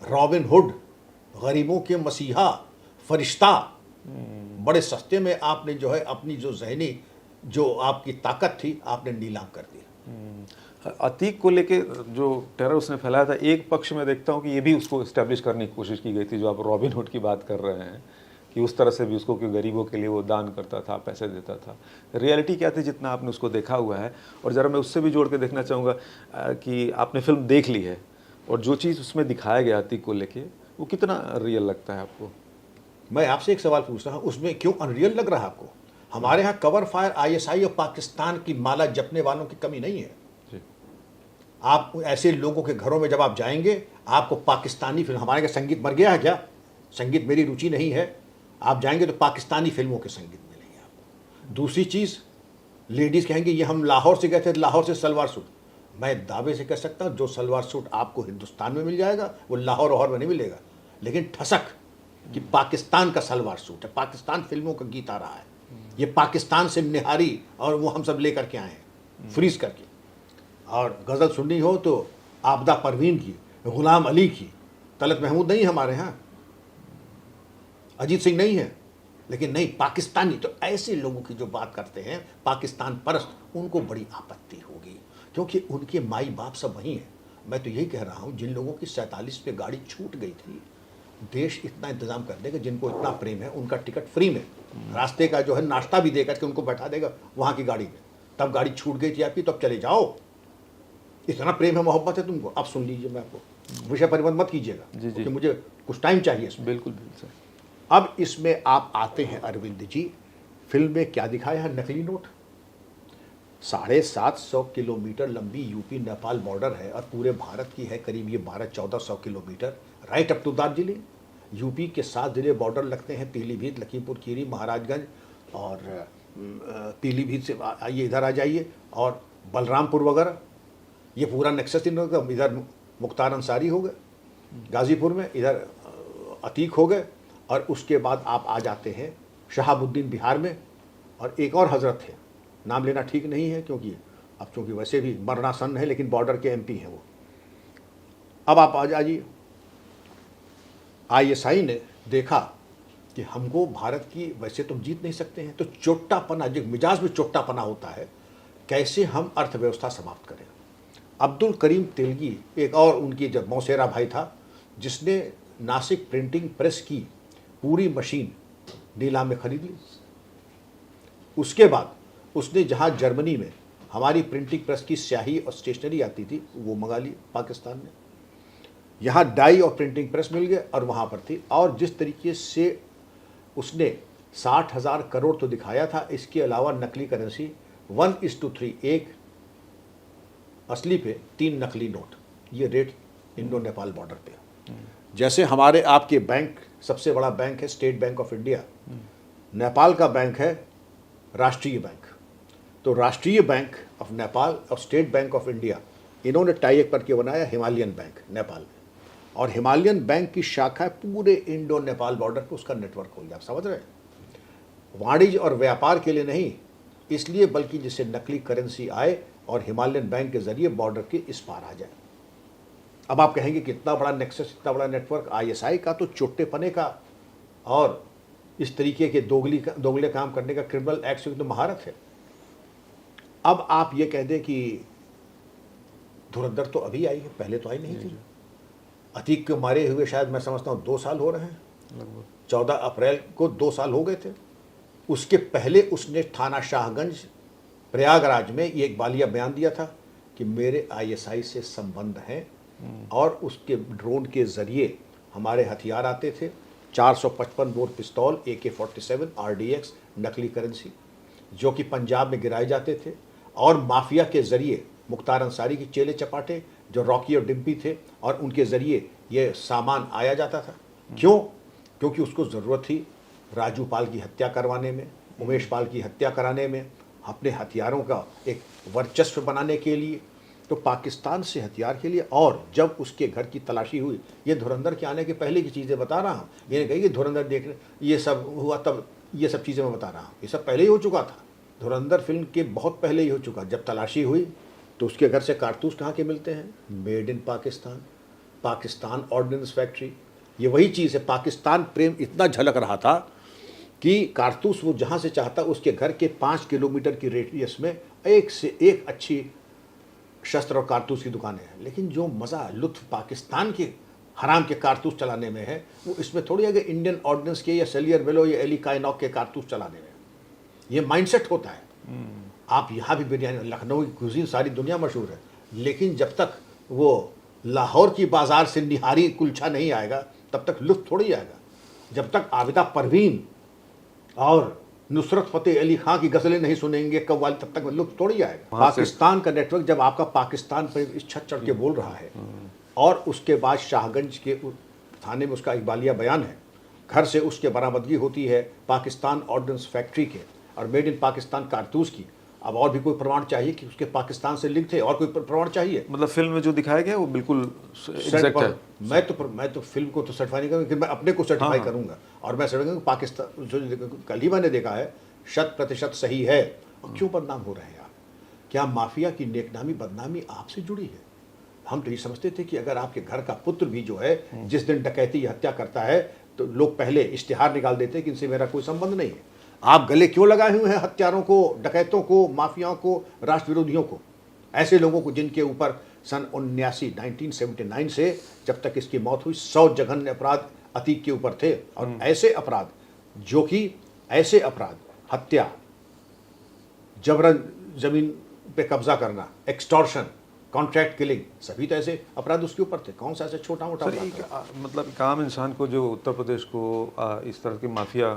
रॉबिन हुड, गरीबों के मसीहा, फरिश्ता, बड़े सस्ते में आपने जो है अपनी जो जहनी जो आपकी ताकत थी आपने नीलाम कर दी। अतीक को लेके जो टेरर उसने फैलाया था, एक पक्ष में देखता हूँ कि ये भी उसको इस्टेब्लिश करने की कोशिश की गई थी, जो आप रॉबिन हुड की बात कर रहे हैं, कि उस तरह से भी उसको, कि गरीबों के लिए वो दान करता था, पैसे देता था। रियलिटी क्या थी जितना आपने उसको देखा हुआ है? और ज़रा मैं उससे भी जोड़ के देखना चाहूँगा कि आपने फिल्म देख ली है, और जो चीज़ उसमें दिखाया गया अतीक को लेके, वो कितना रियल लगता है आपको? मैं आपसे एक सवाल पूछ रहा हूँ, उसमें क्यों अनरियल लग रहा है आपको? हमारे यहाँ कवर फायर ISI और पाकिस्तान की माला जपने वालों की कमी नहीं है। आप ऐसे लोगों के घरों में जब आप जाएंगे, आपको पाकिस्तानी फिल्म, हमारे यहाँ संगीत मर गया है क्या? संगीत मेरी रुचि नहीं है। आप जाएंगे तो पाकिस्तानी फिल्मों के संगीत मिलेंगे आपको। दूसरी चीज़, लेडीज़ कहेंगे ये हम लाहौर से गए थे, लाहौर से सलवार सूट। मैं दावे से कह सकता हूँ जो सलवार सूट आपको हिंदुस्तान में मिल जाएगा वो लाहौर और में नहीं मिलेगा। लेकिन ठसक कि पाकिस्तान का सलवार सूट है, पाकिस्तान फिल्मों का गीत आ रहा है, ये पाकिस्तान से निहारी और वो हम सब लेकर के आए हैं फ्रीज करके। और गज़ल सुननी हो तो आबदा परवीन की, गुलाम अली की, तलत महमूद नहीं हमारे यहाँ, अजीत सिंह नहीं है, लेकिन नहीं पाकिस्तानी। तो ऐसे लोगों की जो बात करते हैं पाकिस्तान परस्त, उनको बड़ी आपत्ति होगी, क्योंकि उनके माई बाप सब वहीं हैं। मैं तो यही कह रहा हूँ, जिन लोगों की 47 पे गाड़ी छूट गई थी, देश इतना इंतजाम कर देगा, जिनको इतना प्रेम है उनका टिकट फ्री में, रास्ते का जो है नाश्ता भी देकर के उनको बैठा देगा वहाँ की गाड़ी में। तब गाड़ी छूट गई थी आपकी, तो अब चले जाओ, इतना प्रेम है, मोहब्बत है तुमको। अब सुन लीजिए, मैं आपको विषय परिबंध मत कीजिएगा, क्योंकि मुझे कुछ टाइम चाहिए इसमें। बिल्कुल सर। अब इसमें आप आते हैं अरविंद जी, फिल्म में क्या दिखाया है? नकली नोट। 750 किलोमीटर लंबी यूपी नेपाल बॉर्डर है, और पूरे भारत की है करीब ये 1200-1400 kilometre, right up to Darjeeling. UP के 7 जिले बॉर्डर लगते हैं, पीलीभीत, लखीमपुर खीरी, महाराजगंज, और पीलीभीत से आइए इधर आ जाइए, और बलरामपुर वगैरह, ये पूरा नेक्सस इधर मुख्तार अंसारी हो गए गाज़ीपुर में, इधर अतीक हो गए, और उसके बाद आप आ जाते हैं शहाबुद्दीन बिहार में, और एक और हजरत है, नाम लेना ठीक नहीं है क्योंकि अब चूँकि वैसे भी मरणासन है, लेकिन बॉर्डर के MP हैं वो, अब आप आ जाइए, आईएसआई ने देखा कि हमको भारत की वैसे तो जीत नहीं सकते हैं, तो चोट्टापना, जो मिजाज में चोट्टापना होता है, कैसे हम अर्थव्यवस्था समाप्त करें। अब्दुल करीम तेलगी एक और उनकी जब मौसेरा भाई था, जिसने नासिक प्रिंटिंग प्रेस की पूरी मशीन नीलाम में खरीद ली। उसके बाद उसने जहाँ जर्मनी में हमारी प्रिंटिंग प्रेस की स्याही और स्टेशनरी आती थी, वो मंगा ली पाकिस्तान ने। यहाँ डाई और प्रिंटिंग प्रेस मिल गए और वहाँ पर थी। और जिस तरीके से उसने 60,000 करोड़ तो दिखाया था, इसके अलावा नकली करेंसी 1:3, एक असली पे 3 नकली नोट, ये रेट इंडो नेपाल बॉर्डर पे। जैसे हमारे आपके बैंक, सबसे बड़ा बैंक है state bank of India, Nepal का बैंक है राष्ट्रीय बैंक। तो राष्ट्रीय बैंक ऑफ नेपाल और स्टेट बैंक ऑफ इंडिया, इन्होंने टाई अप करके बनाया हिमालयन बैंक नेपाल में, और हिमालयन बैंक की शाखा पूरे इंडो नेपाल बॉर्डर पर उसका नेटवर्क हो गया। आप समझ रहे हैं, वाणिज्य और व्यापार के लिए नहीं, इसलिए बल्कि जिससे नकली करेंसी आए और हिमालयन बैंक के जरिए बॉर्डर के इस पार आ जाए। अब आप कहेंगे कि इतना बड़ा नेक्सस, इतना बड़ा नेटवर्क, आईएसआई का तो चोट्टेपने का और इस तरीके के दोगले काम करने का क्रिमिनल एक्ट की तो महारत है। अब आप ये कह दें कि धुरंधर तो अभी आई है, पहले तो आई नहीं थी। अतीक के मारे हुए शायद मैं समझता हूँ 2 साल हो रहे हैं, 14 अप्रैल को 2 साल हो गए थे। उसके पहले उसने थाना शाहगंज प्रयागराज में ये एक बालिया बयान दिया था कि मेरे आईएसआई से संबंध हैं, और उसके ड्रोन के जरिए हमारे हथियार आते थे, 455 बोर पिस्तौल, AK-47, RDX, नकली करेंसी, जो कि पंजाब में गिराए जाते थे, और माफिया के जरिए मुख्तार अंसारी की चेले चपाटे जो रॉकी और डिम्पी थे, और उनके ज़रिए ये सामान आया जाता था। क्यों? क्योंकि उसको ज़रूरत थी राजू पाल की हत्या करवाने में, उमेश पाल की हत्या कराने में, अपने हथियारों का एक वर्चस्व बनाने के लिए, तो पाकिस्तान से हथियार के लिए। और जब उसके घर की तलाशी हुई, ये धुरंधर के आने के पहले की चीज़ें बता रहा हूँ, ये कही कि धुरंधर देखने ये सब हुआ तब, ये सब चीज़ें मैं बता रहा हूँ, ये सब पहले ही हो चुका था। धुरंधर फिल्म के बहुत पहले ही हो चुका। जब तलाशी हुई तो उसके घर से कारतूस कहाँ के मिलते हैं? Made in Pakistan, Pakistan ordnance factory. ये वही चीज़ है, पाकिस्तान प्रेम इतना झलक रहा था कि कारतूस वो जहाँ से चाहता, उसके घर के 5 किलोमीटर की रेडियस में एक से एक अच्छी शस्त्र और कारतूस की दुकानें हैं। लेकिन जो मज़ा, लुत्फ पाकिस्तान के हराम के कारतूस चलाने में है, वो इसमें थोड़ी है कि इंडियन ऑर्डिनेंस के या सेलियर बेलो या एली काइनॉक के कारतूस चलाने में। ये माइंडसेट होता है। आप यहाँ भी बिरयानी, लखनऊ की कुजीन सारी दुनिया मशहूर है, लेकिन जब तक वो लाहौर की बाज़ार से निहारी कुलचा नहीं आएगा, तब तक लुत्फ थोड़ी आएगा। जब तक आबिदा परवीन और नुसरत फ़तेह अली खां की गज़लें नहीं सुनेंगे कव्वाली, तब तक लुत्फ थोड़ी आएगा। पाकिस्तान का नेटवर्क जब आपका पाकिस्तान पर इस छत चढ़ के बोल रहा है, और उसके बाद शाहगंज के थाने में उसका इकबालिया बयान है, घर से उसके बरामदगी होती है पाकिस्तान ऑर्डिनेंस फैक्ट्री के और मेड इन पाकिस्तान कारतूस की। अब और भी कोई प्रमाण चाहिए कि उसके पाकिस्तान से लिंक थे? और कोई प्रमाण चाहिए? मतलब फिल्म में जो दिखाया गया वो बिल्कुल एग्जैक्ट है। मैं तो फिल्म को तो सर्टिफाई नहीं करूँगा, मैं अपने को सर्टिफाई करूँगा। और मैं सर्टिफाई करूँगा पाकिस्तान, जो कल ही मैंने देखा है, 100% सही है। और क्यों बदनाम हो रहे हैं आप? क्या माफिया की नेकनामी बदनामी आपसे जुड़ी है? हम तो ये समझते थे कि अगर आपके घर का पुत्र भी जो है जिस दिन डकैती या हत्या करता है, तो लोग पहले इश्तिहार निकाल देते हैं कि इनसे मेरा कोई संबंध नहीं है। आप गले क्यों लगाए हुए हैं हत्यारों को, डकैतों को, माफियाओं को, राष्ट्र विरोधियों को, ऐसे लोगों को जिनके ऊपर सन 1979 से जब तक इसकी मौत हुई 100 जघन्य अपराध अतीक के ऊपर थे। और ऐसे अपराध, जो कि ऐसे अपराध, हत्या, जबरन जमीन पे कब्जा करना, एक्सटॉर्शन, कॉन्ट्रैक्ट किलिंग, सभी तो ऐसे अपराध उसके ऊपर थे। कौन सा ऐसे छोटा मोटा मतलब एक आम इंसान को जो उत्तर प्रदेश को इस तरह की माफिया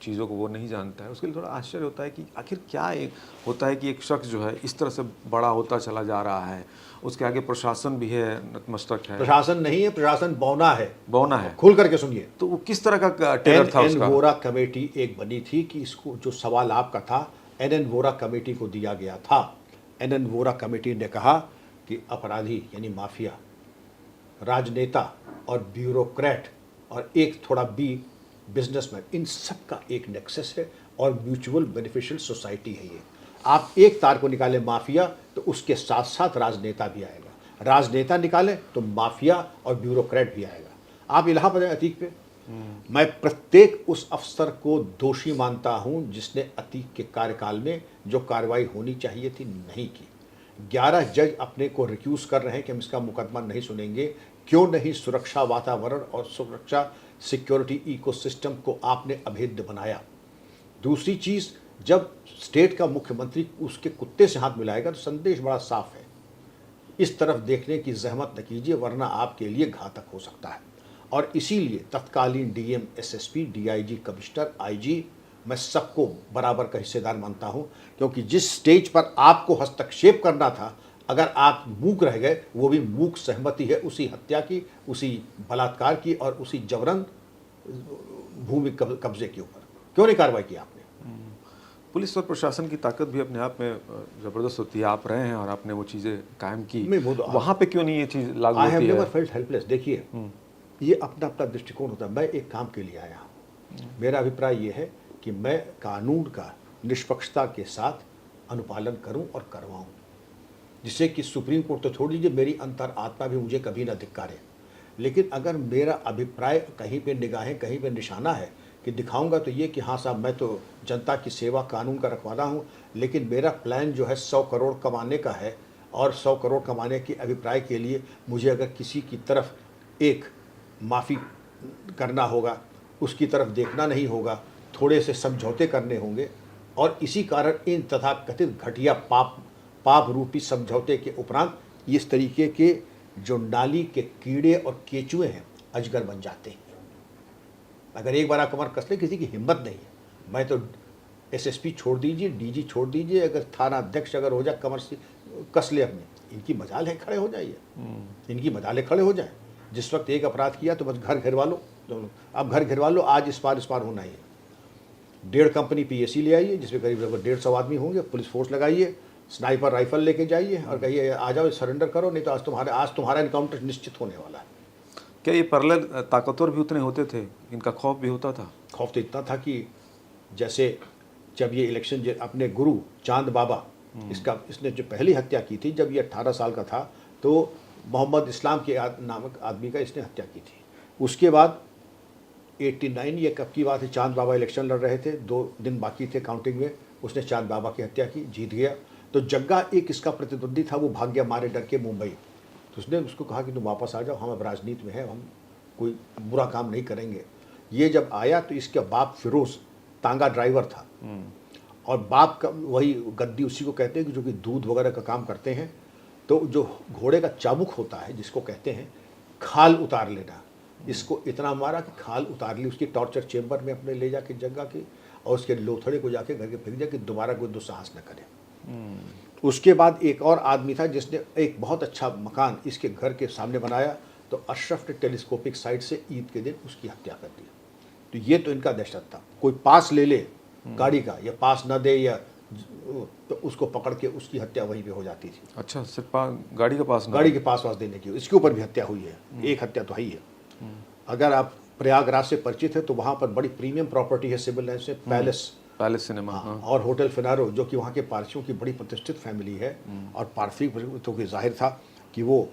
चीज़ों को वो नहीं जानता है, उसके लिए थोड़ा आश्चर्य होता है कि आखिर क्या एक होता है कि एक शख्स जो है इस तरह से बड़ा होता चला जा रहा है, उसके आगे प्रशासन भी है, नतमस्तक है। प्रशासन नहीं है, प्रशासन बौना है। बौना है। खुल करके सुनिए। तो वो किस तरह का टेरर था उसका? वोरा कमेटी एक बनी थी कि इसको, जो सवाल आपका था, एन वोरा कमेटी को दिया गया था। एन वोरा कमेटी ने कहा कि अपराधी यानी माफिया, राजनेता और ब्यूरोक्रेट और एक थोड़ा बी बिजनेसमैन, इन सब का एक नेक्सस है और म्यूचुअल बेनिफिशियल सोसाइटी है ये। आप एक तार को निकाले माफिया, तो उसके साथ साथ राजनेता भी आएगा। राजनेता निकालें तो माफिया और ब्यूरोक्रेट भी आएगा। आप इलाहाबाद अतीक पे, मैं प्रत्येक उस अफसर को दोषी मानता हूं जिसने अतीक के कार्यकाल में जो कार्रवाई होनी चाहिए थी नहीं की। 11 जज अपने को रिक्यूज कर रहे हैं कि हम इसका मुकदमा नहीं सुनेंगे। क्यों नहीं सुरक्षा वातावरण और सुरक्षा सिक्योरिटी इकोसिस्टम को आपने अभेद्य बनाया। दूसरी चीज, जब स्टेट का मुख्यमंत्री उसके कुत्ते से हाथ मिलाएगा तो संदेश बड़ा साफ है, इस तरफ देखने की जहमत न कीजिए वरना आपके लिए घातक हो सकता है। और इसीलिए तत्कालीन DM, SSP, DIG, commissioner, IG, मैं सबको बराबर का हिस्सेदार मानता हूं, क्योंकि जिस स्टेज पर आपको हस्तक्षेप करना था, अगर आप मूक रह गए, वो भी मूक सहमति है उसी हत्या की, उसी बलात्कार की और उसी जबरन भूमि कब्जे के ऊपर। क्यों नहीं कार्रवाई की आपने? पुलिस और प्रशासन की ताकत भी अपने आप में ज़बरदस्त होती है। आप रहे हैं और आपने वो चीज़ें कायम की, नहीं, वो तो वहाँ पे क्यों नहीं ये चीज़ लागू आई हैव होती है? Never felt helpless. देखिए, ये अपना अपना दृष्टिकोण होता है। मैं एक काम के लिए आया हूँ। मेरा अभिप्राय ये है कि मैं कानून का निष्पक्षता के साथ अनुपालन करूं और करवाऊं, जिससे कि सुप्रीम कोर्ट तो छोड़ दीजिए, मेरी अंतर आत्मा भी मुझे कभी ना धिक्कारे। लेकिन अगर मेरा अभिप्राय कहीं पे निगाहें कहीं पे निशाना है कि दिखाऊंगा तो ये कि हाँ साहब, मैं तो जनता की सेवा कानून का रखवाला हूँ, लेकिन मेरा प्लान जो है 100 करोड़ कमाने का है, और 100 करोड़ कमाने के अभिप्राय के लिए मुझे अगर किसी की तरफ एक माफ़ी करना होगा, उसकी तरफ देखना नहीं होगा, थोड़े से समझौते करने होंगे। और इसी कारण इन तथाकथित घटिया पाप रूपी समझौते के उपरांत इस तरीके के जो नाली के कीड़े और केचुए हैं, अजगर बन जाते हैं। अगर एक बार आप कमर कस ले, किसी की हिम्मत नहीं है। मैं तो एसएसपी छोड़ दीजिए, डीजी छोड़ दीजिए, अगर थाना अध्यक्ष अगर हो जाए कमर से कस ले अपने, इनकी मजाल खड़े हो जाइए, इनकी मजाले खड़े हो जाए। जिस वक्त एक अपराध किया तो बस घर घिरवा लो, अब घर घिरवा लो, आज इस पार होना ही है। 1.5 कंपनी पीएसी ले आइए जिसमें करीब लगभग 150 आदमी होंगे, पुलिस फोर्स लगाइए, स्नाइपर राइफल लेके जाइए और कहिए आ जाओ, सरेंडर करो, नहीं तो आज तुम्हारा इनकाउंटर निश्चित होने वाला है। क्या ये पैरेलल ताकतवर भी उतने होते थे, इनका खौफ भी होता था? खौफ तो इतना था कि जैसे जब ये इलेक्शन अपने गुरु चांद बाबा, इसने जो पहली हत्या की थी जब ये 18 साल का था, तो मोहम्मद इस्लाम के नामक आदमी का इसने हत्या की थी। उसके बाद 89, ये कब की बात है, चांद बाबा इलेक्शन लड़ रहे थे, 2 दिन बाकी थे काउंटिंग में, उसने चांद बाबा की हत्या की, जीत गया। तो जग्गा एक इसका प्रतिद्वंदी था, वो भाग गया मारे डर के मुंबई। तो उसने उसको कहा कि तुम वापस आ जाओ, हम अब राजनीति में हैं, हम कोई बुरा काम नहीं करेंगे। ये जब आया तो इसके बाप फिरोज तांगा ड्राइवर था, और बाप का वही गद्दी उसी को कहते हैं कि जो कि दूध वगैरह का काम करते हैं। तो जो घोड़े का चाबुक होता है जिसको कहते हैं खाल उतार लेना, इसको इतना मारा कि खाल उतार ली, उसकी टॉर्चर चेम्बर में अपने ले जाके जगह की, और उसके लोथड़े को जाके घर के फेंक दिया कि दोबारा कोई दुस्साहस न करे। उसके बाद एक और आदमी था जिसने एक बहुत अच्छा मकान इसके घर के सामने बनाया, तो अशरफ ने टेलीस्कोपिक साइट से ईद के दिन उसकी हत्या कर दी। तो ये तो इनका दहशत था, कोई पास ले ले गाड़ी का या पास न दे या तो उसको पकड़ के उसकी हत्या वहीं पे हो जाती थी। अच्छा, सिर्फ गाड़ी के पास? गाड़ी के पास देने की, इसके ऊपर भी हत्या हुई है, एक हत्या तो है ही है। अगर आप प्रयागराज से परिचित है तो वहाँ पर बड़ी प्रीमियम प्रॉपर्टी है सिविल लाइन से, पैलेस सिनेमा, हाँ, और होटल फिनारो, जो कि वहाँ के पारसियों की बड़ी प्रतिष्ठित फैमिली है। और पारसी तो जाहिर था कि वो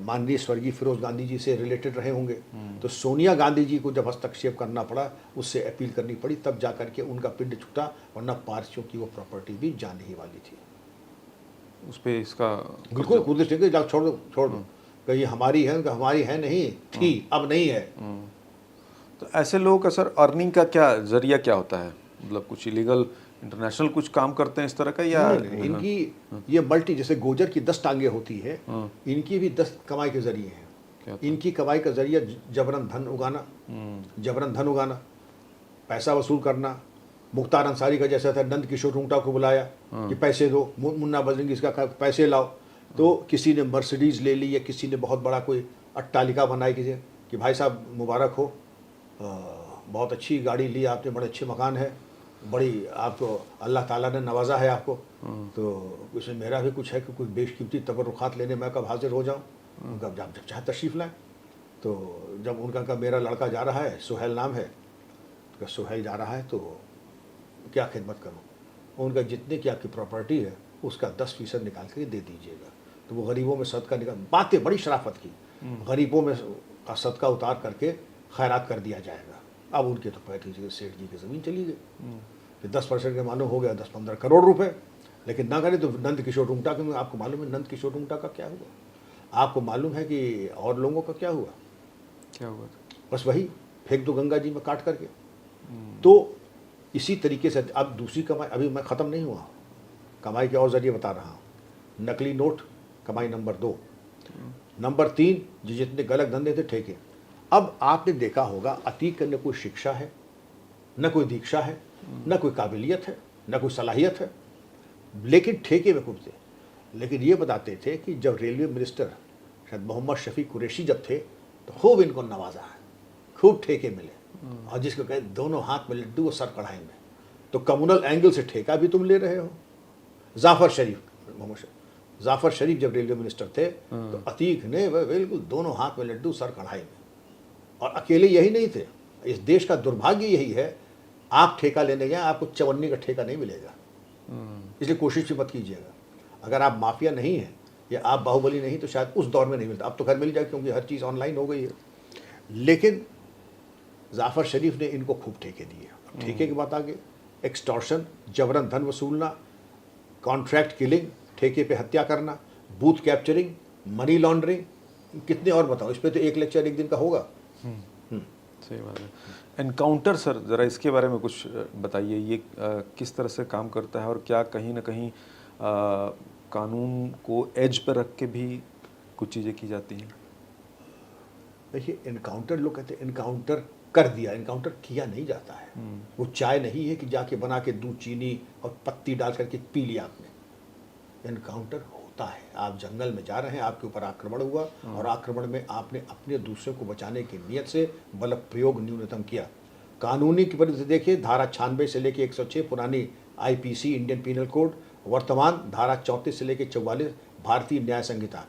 माननीय स्वर्गीय फिरोज गांधी जी से रिलेटेड रहे होंगे। तो सोनिया गांधी जी को जब हस्तक्षेप करना पड़ा, उससे अपील करनी पड़ी, तब जा करके उनका पिंड छूटा, वरना पारसियों की वो प्रॉपर्टी भी जाने ही वाली थी। उस पर इसका बिल्कुल कुछ छोड़ दो कहीं हमारी है नहीं थी, अब नहीं है। तो ऐसे लोगों का सर अर्निंग का क्या जरिया क्या होता है? मतलब कुछ इलीगल इंटरनेशनल कुछ काम करते हैं इस तरह का, या नहीं, इनकी ये मल्टी, जैसे गोजर की 10 टांगे होती है, इनकी भी 10 कमाई के जरिए हैं। इनकी कमाई का जरिया जबरन धन उगाना, पैसा वसूल करना। मुख्तार अंसारी का जैसा था, नंद किशोर रूंगटा को बुलाया कि पैसे दो, मुन्ना बजरंगी इसका पैसे लाओ, तो किसी ने मर्सिडीज ले ली या किसी ने बहुत बड़ा कोई अट्टालिका बनाई किसी कि भाई साहब मुबारक हो, बहुत अच्छी गाड़ी ली आपने, बड़े अच्छे मकान है, बड़ी आपको अल्लाह ताला ने नवाजा है आपको, तो उसमें मेरा भी कुछ है कि कुछ बेशकीमती तबरुखात लेने मैं कब हाजिर हो जाऊँ, उनका जब चाहे तशरीफ़ लाएँ। तो जब उनका कहा मेरा लड़का जा रहा है, सुहेल नाम है, तो सुहेल जा रहा है तो क्या खिदमत करूँ, उनका जितने की आपकी प्रॉपर्टी है उसका 10% निकाल के दे दीजिएगा। तो वो गरीबों में सदका निकाल, बातें बड़ी शराफत की, गरीबों में का सदका उतार करके खैरात कर दिया जाएगा। अब उनके तो पैठ जी सेठ जी की ज़मीन चली गई, फिर 10% के मालूम हो गया 10-15 करोड़ रुपए। लेकिन ना करे तो नंद किशोर रुंगटा के, आपको मालूम है नंद किशोर रुंगटा का क्या हुआ? आपको मालूम है कि और लोगों का क्या हुआ? क्या हुआ? बस वही फेंक दो गंगा जी में काट करके। तो इसी तरीके से अब दूसरी कमाई, अभी मैं ख़त्म नहीं हुआ, कमाई के और ज़रिए बता रहा हूँ। नकली नोट कमाई नंबर 2, नंबर 3 जितने गलत धंधे थे ठेके। अब आपने देखा होगा अतीक के न कोई शिक्षा है, न कोई दीक्षा है, न कोई काबिलियत है, न कोई सलाहियत है, लेकिन ठेके में खूब थे। लेकिन ये बताते थे कि जब रेलवे मिनिस्टर शायद मोहम्मद शफी कुरैशी जब थे तो खूब इनको नवाजा है, खूब ठेके मिले, और जिसको कहे दोनों हाथ में लड्डू और सर कढ़ाई में। तो कम्युनल एंगल से ठेका भी तुम ले रहे हो। जाफर शरीफ, मोहम्मद जाफर शरीफ जब रेलवे मिनिस्टर थे तो अतीक ने बिल्कुल दोनों हाथ में लड्डू सर कढ़ाई में। और अकेले यही नहीं थे, इस देश का दुर्भाग्य यही है, आप ठेका लेने गए आपको चवन्नी का ठेका नहीं मिलेगा। इसलिए कोशिश भी मत कीजिएगा। अगर आप माफिया नहीं हैं या आप बाहुबली नहीं तो शायद उस दौर में नहीं मिलता। अब तो खैर मिल जाए क्योंकि हर चीज़ ऑनलाइन हो गई है। लेकिन जाफर शरीफ ने इनको खूब ठेके दिए। ठेके की बात आगे, एक्सटॉर्शन, जबरन धन वसूलना, कॉन्ट्रैक्ट किलिंग, ठेके पे हत्या करना, बूथ कैप्चरिंग, मनी लॉन्ड्रिंग, कितने और बताओ। इस पे तो एक लेक्चर एक दिन का होगा। सही बात है। एनकाउंटर सर, ज़रा इसके बारे में कुछ बताइए, ये किस तरह से काम करता है और क्या कहीं ना कहीं कानून को एज पर रख के भी कुछ चीज़ें की जाती हैं? देखिए, एनकाउंटर लोग कहते हैं एनकाउंटर कर दिया, एनकाउंटर किया नहीं जाता है। वो चाय नहीं है कि जाके बना के दूध चीनी और पत्ती डाल करके पी लिया आपने। एनकाउंटर होता है, आप जंगल में जा रहे हैं, आपके ऊपर आक्रमण हुआ और आक्रमण में आपने अपने दूसरे को बचाने की नीयत से बल प्रयोग न्यूनतम किया। कानूनी की परिधि देखिए, धारा 96 से लेके 106 पुरानी आईपीसी इंडियन पीनल कोड, वर्तमान धारा 34 से लेके 44 भारतीय न्याय संहिता।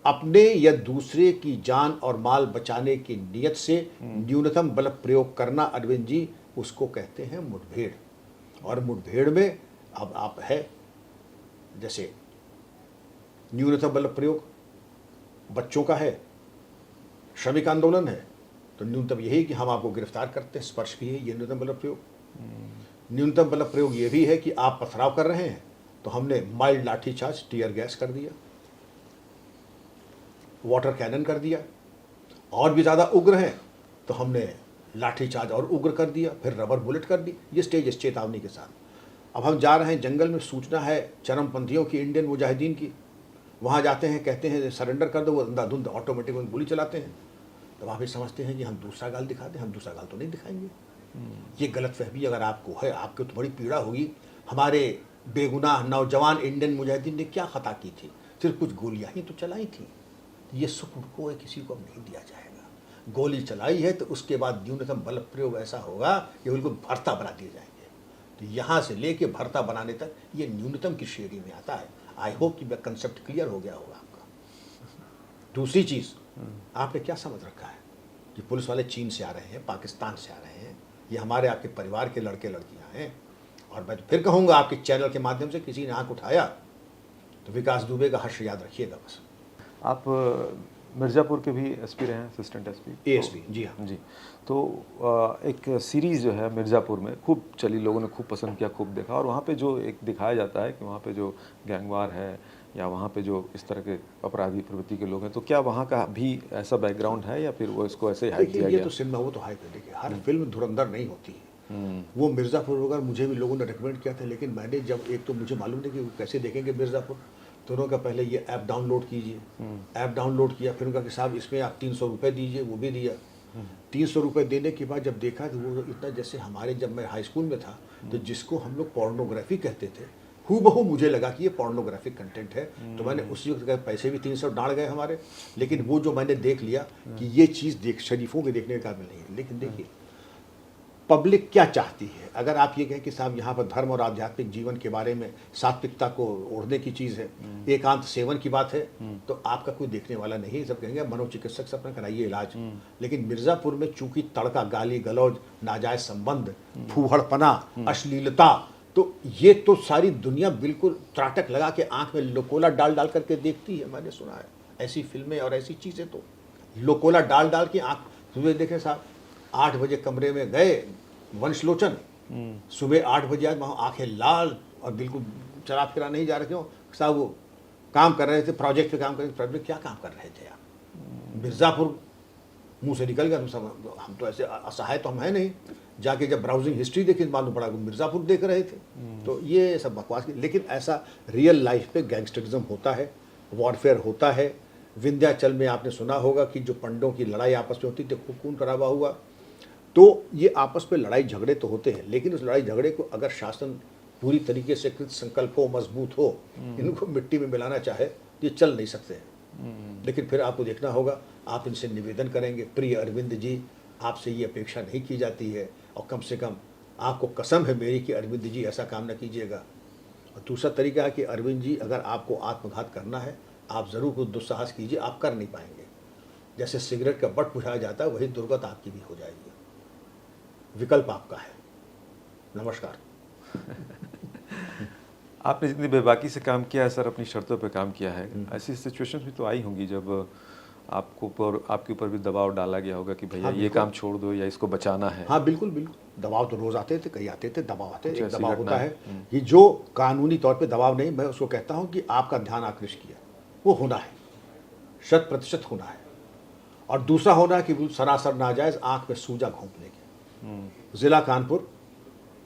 अपने या दूसरे की जान और माल बचाने की नीयत से न्यूनतम बल प्रयोग करना, अरविंद जी, उसको कहते हैं मुठभेड़। और मुठभेड़ में अब आप है जैसे न्यूनतम बल प्रयोग बच्चों का है, श्रमिक आंदोलन है, तो न्यूनतम यही कि हम आपको गिरफ्तार करते हैं, स्पर्श किए, ये न्यूनतम बल प्रयोग। न्यूनतम बल प्रयोग ये भी है कि आप पथराव कर रहे हैं तो हमने माइल्ड लाठीचार्ज, टीयर गैस कर दिया, वाटर कैनन कर दिया, और भी ज़्यादा उग्र हैं तो हमने लाठीचार्ज और उग्र कर दिया, फिर रबर बुलेट कर दी। ये स्टेज इस चेतावनी के साथ। अब हम जा रहे हैं जंगल में, सूचना है चरमपंथियों की, इंडियन मुजाहिदीन की, वहाँ जाते हैं, कहते हैं सरेंडर कर दो, वो अंधाधुंध ऑटोमेटिक गोली चलाते हैं। तो वहाँ भी समझते हैं कि हम दूसरा गाल दिखा दें, हम दूसरा गाल तो नहीं दिखाएंगे। ये गलतफहमी अगर आपको है, आपको तो बड़ी पीड़ा होगी। हमारे बेगुनाह नौजवान इंडियन मुजाहिदीन ने क्या खता की थी, सिर्फ कुछ गोलियाँ ही तो चलाई थी। ये सुख उनको किसी को नहीं दिया जाएगा। गोली चलाई है तो उसके बाद न्यूनतम बल प्रयोग ऐसा होगा कि बिल्कुल भरता बना दिए जाएंगे। तो यहाँ से लेके भरता बनाने तक ये न्यूनतम की श्रेणी में आता है। आई होप कि कंसेप्ट क्लियर हो गया होगा आपका। दूसरी चीज़, आपने क्या समझ रखा है कि पुलिस वाले चीन से आ रहे हैं, पाकिस्तान से आ रहे हैं, ये हमारे आपके परिवार के लड़के लड़कियाँ हैं। और मैं तो फिर कहूँगा, आपके चैनल के माध्यम से किसी ने आँख उठाया तो विकास दुबे का हर्ष याद रखिएगा बस। आप मिर्ज़ापुर के भी एसपी रहे हैं, असिस्टेंट एसपी, एएसपी, जी हाँ जी। तो एक सीरीज़ जो है मिर्ज़ापुर में खूब चली, लोगों ने खूब पसंद किया, खूब देखा, और वहाँ पे जो एक दिखाया जाता है कि वहाँ पे जो गैंगवार है या वहाँ पे जो इस तरह के अपराधी प्रवृत्ति के लोग हैं, तो क्या वहाँ का भी ऐसा बैकग्राउंड है या फिर वो इसको ऐसे ही हाइप दिया ये गया? तो सिनेमा, वो तो हाइप है। देखिए, हर फिल्म धुरंधर नहीं होती है। वो मिर्ज़ापुर वगैरह मुझे भी लोगों ने रिकमेंड किया था, लेकिन मैंने जब, एक तो मुझे मालूम नहीं कि वो कैसे देखेंगे मिर्ज़ापुर, तो उन्होंने कहा पहले ये ऐप डाउनलोड कीजिए। ऐप डाउनलोड किया, फिर उनका कि साहब इसमें आप 300 रुपये दीजिए, वो भी दिया। 300 रुपये देने के बाद जब देखा तो वो इतना, जैसे हमारे जब मैं हाई स्कूल में था तो जिसको हम लोग पोर्नोग्राफी कहते थे, हूबहू मुझे लगा कि ये पोर्नोग्राफिक कंटेंट है। तो मैंने उसी वक्त पैसे भी 300 डाल गए हमारे, लेकिन वो जो मैंने देख लिया कि ये चीज़ देख शरीफों के देखने का काबिल नहीं है। लेकिन देखिए पब्लिक क्या चाहती है। अगर आप ये कहें कि साहब यहाँ पर धर्म और आध्यात्मिक जीवन के बारे में सात्विकता को ओढ़ने की चीज़ है, एकांत सेवन की बात है, तो आपका कोई देखने वाला नहीं है। सब कहेंगे मनोचिकित्सक से अपना कराइए इलाज। लेकिन मिर्ज़ापुर में चूंकि तड़का, गाली गलौज, नाजायज संबंध, फूहड़पना, अश्लीलता, तो ये तो सारी दुनिया बिल्कुल त्राटक लगा के आंख में लोकोला डाल डाल करके देखती है। मैंने सुना है ऐसी फिल्में और ऐसी चीज़ें, तो लोकोला डाल डाल के आंख। सुबह देखें साहब 8 बजे कमरे में गए वंशलोचन, सुबह 8 बजे आज वहाँ आंखें लाल और बिल्कुल चरा फिरा नहीं जा रहे। क्यों साहब? वो काम कर रहे थे, प्रोजेक्ट पे काम कर रहे थे। प्रोजेक्ट क्या काम कर रहे थे आप? मिर्ज़ापुर मुंह से निकल गया। हम तो ऐसे असहाय तो हम हैं नहीं। जाके जब ब्राउजिंग हिस्ट्री देखी मालूम पड़ा कि मिर्ज़ापुर देख रहे थे। तो ये सब बकवास की, लेकिन ऐसा रियल लाइफ पे गैंगस्टरिज्म होता है, वॉरफेयर होता है। विंध्याचल में आपने सुना होगा कि जो पंडों की लड़ाई आपस में होती थी, खूब खून खराबा हुआ। तो ये आपस में लड़ाई झगड़े तो होते हैं, लेकिन उस लड़ाई झगड़े को अगर शासन पूरी तरीके से कृत संकल्प हो, मजबूत हो, इनको मिट्टी में मिलाना चाहे तो ये चल नहीं सकते हैं। लेकिन फिर आपको देखना होगा, आप इनसे निवेदन करेंगे, प्रिय अरविंद जी, आपसे ये अपेक्षा नहीं की जाती है, और कम से कम आपको कसम है मेरी कि अरविंद जी ऐसा काम न कीजिएगा। और दूसरा तरीका है कि अरविंद जी, अगर आपको आत्मघात करना है, आप ज़रूर कुछ दुस्साहस कीजिए, आप कर नहीं पाएंगे। जैसे सिगरेट का बट बुझाया जाता है, वही दुर्गत आपकी भी हो जाएगी। विकल्प आपका है। नमस्कार। आपने जितनी बेबाकी से काम किया है सर, अपनी शर्तों पे काम किया है, ऐसी सिचुएशंस भी तो आई होंगी जब आपके ऊपर भी दबाव डाला गया होगा कि भैया ये काम छोड़ दो या इसको बचाना है। हाँ बिल्कुल बिल्कुल, दबाव तो रोज़ आते थे, कई आते थे, दबाव आते थे। ऐसी दबाव घटना होता है, ये जो कानूनी तौर पे दबाव नहीं, मैं उसको कहता हूँ कि आपका ध्यान आकृष्ट किया, वो होना है, 100% होना है। और दूसरा होना है कि वो सरासर नाजायज़ आँख में सूजा घोंपने की। ज़िला कानपुर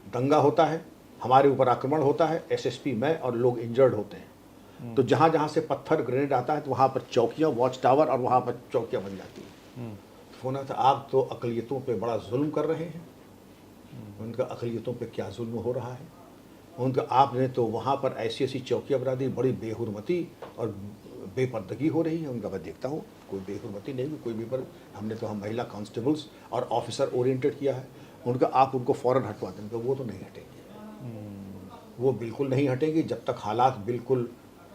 दंगा होता है, हमारे ऊपर आक्रमण होता है, एसएसपी मैं और लोग इंजर्ड होते हैं। तो जहाँ जहाँ से पत्थर ग्रेनेड आता है, तो वहाँ पर चौकियाँ, वॉच टावर, और वहाँ पर चौकियाँ बन जाती हैं। तो होना था, आप तो अकलियतों पे बड़ा जुल्म कर रहे हैं। उनका अकलियतों पे क्या जुल्म हो रहा है? उनका आपने तो वहाँ पर ऐसी ऐसी चौकियाँ बना दी, बड़ी बेहुरमती और बेपर्दगी हो रही है उनका। मैं देखता हूँ कोई बेहुरमती नहीं, कोई भी, पर हमने तो हम महिला कांस्टेबल्स और ऑफिसर ओरिएंटेड किया है उनका। आप उनको फ़ौरन हटवा देंगे, वो तो नहीं हटेंगे, वो बिल्कुल नहीं हटेंगे जब तक हालात बिल्कुल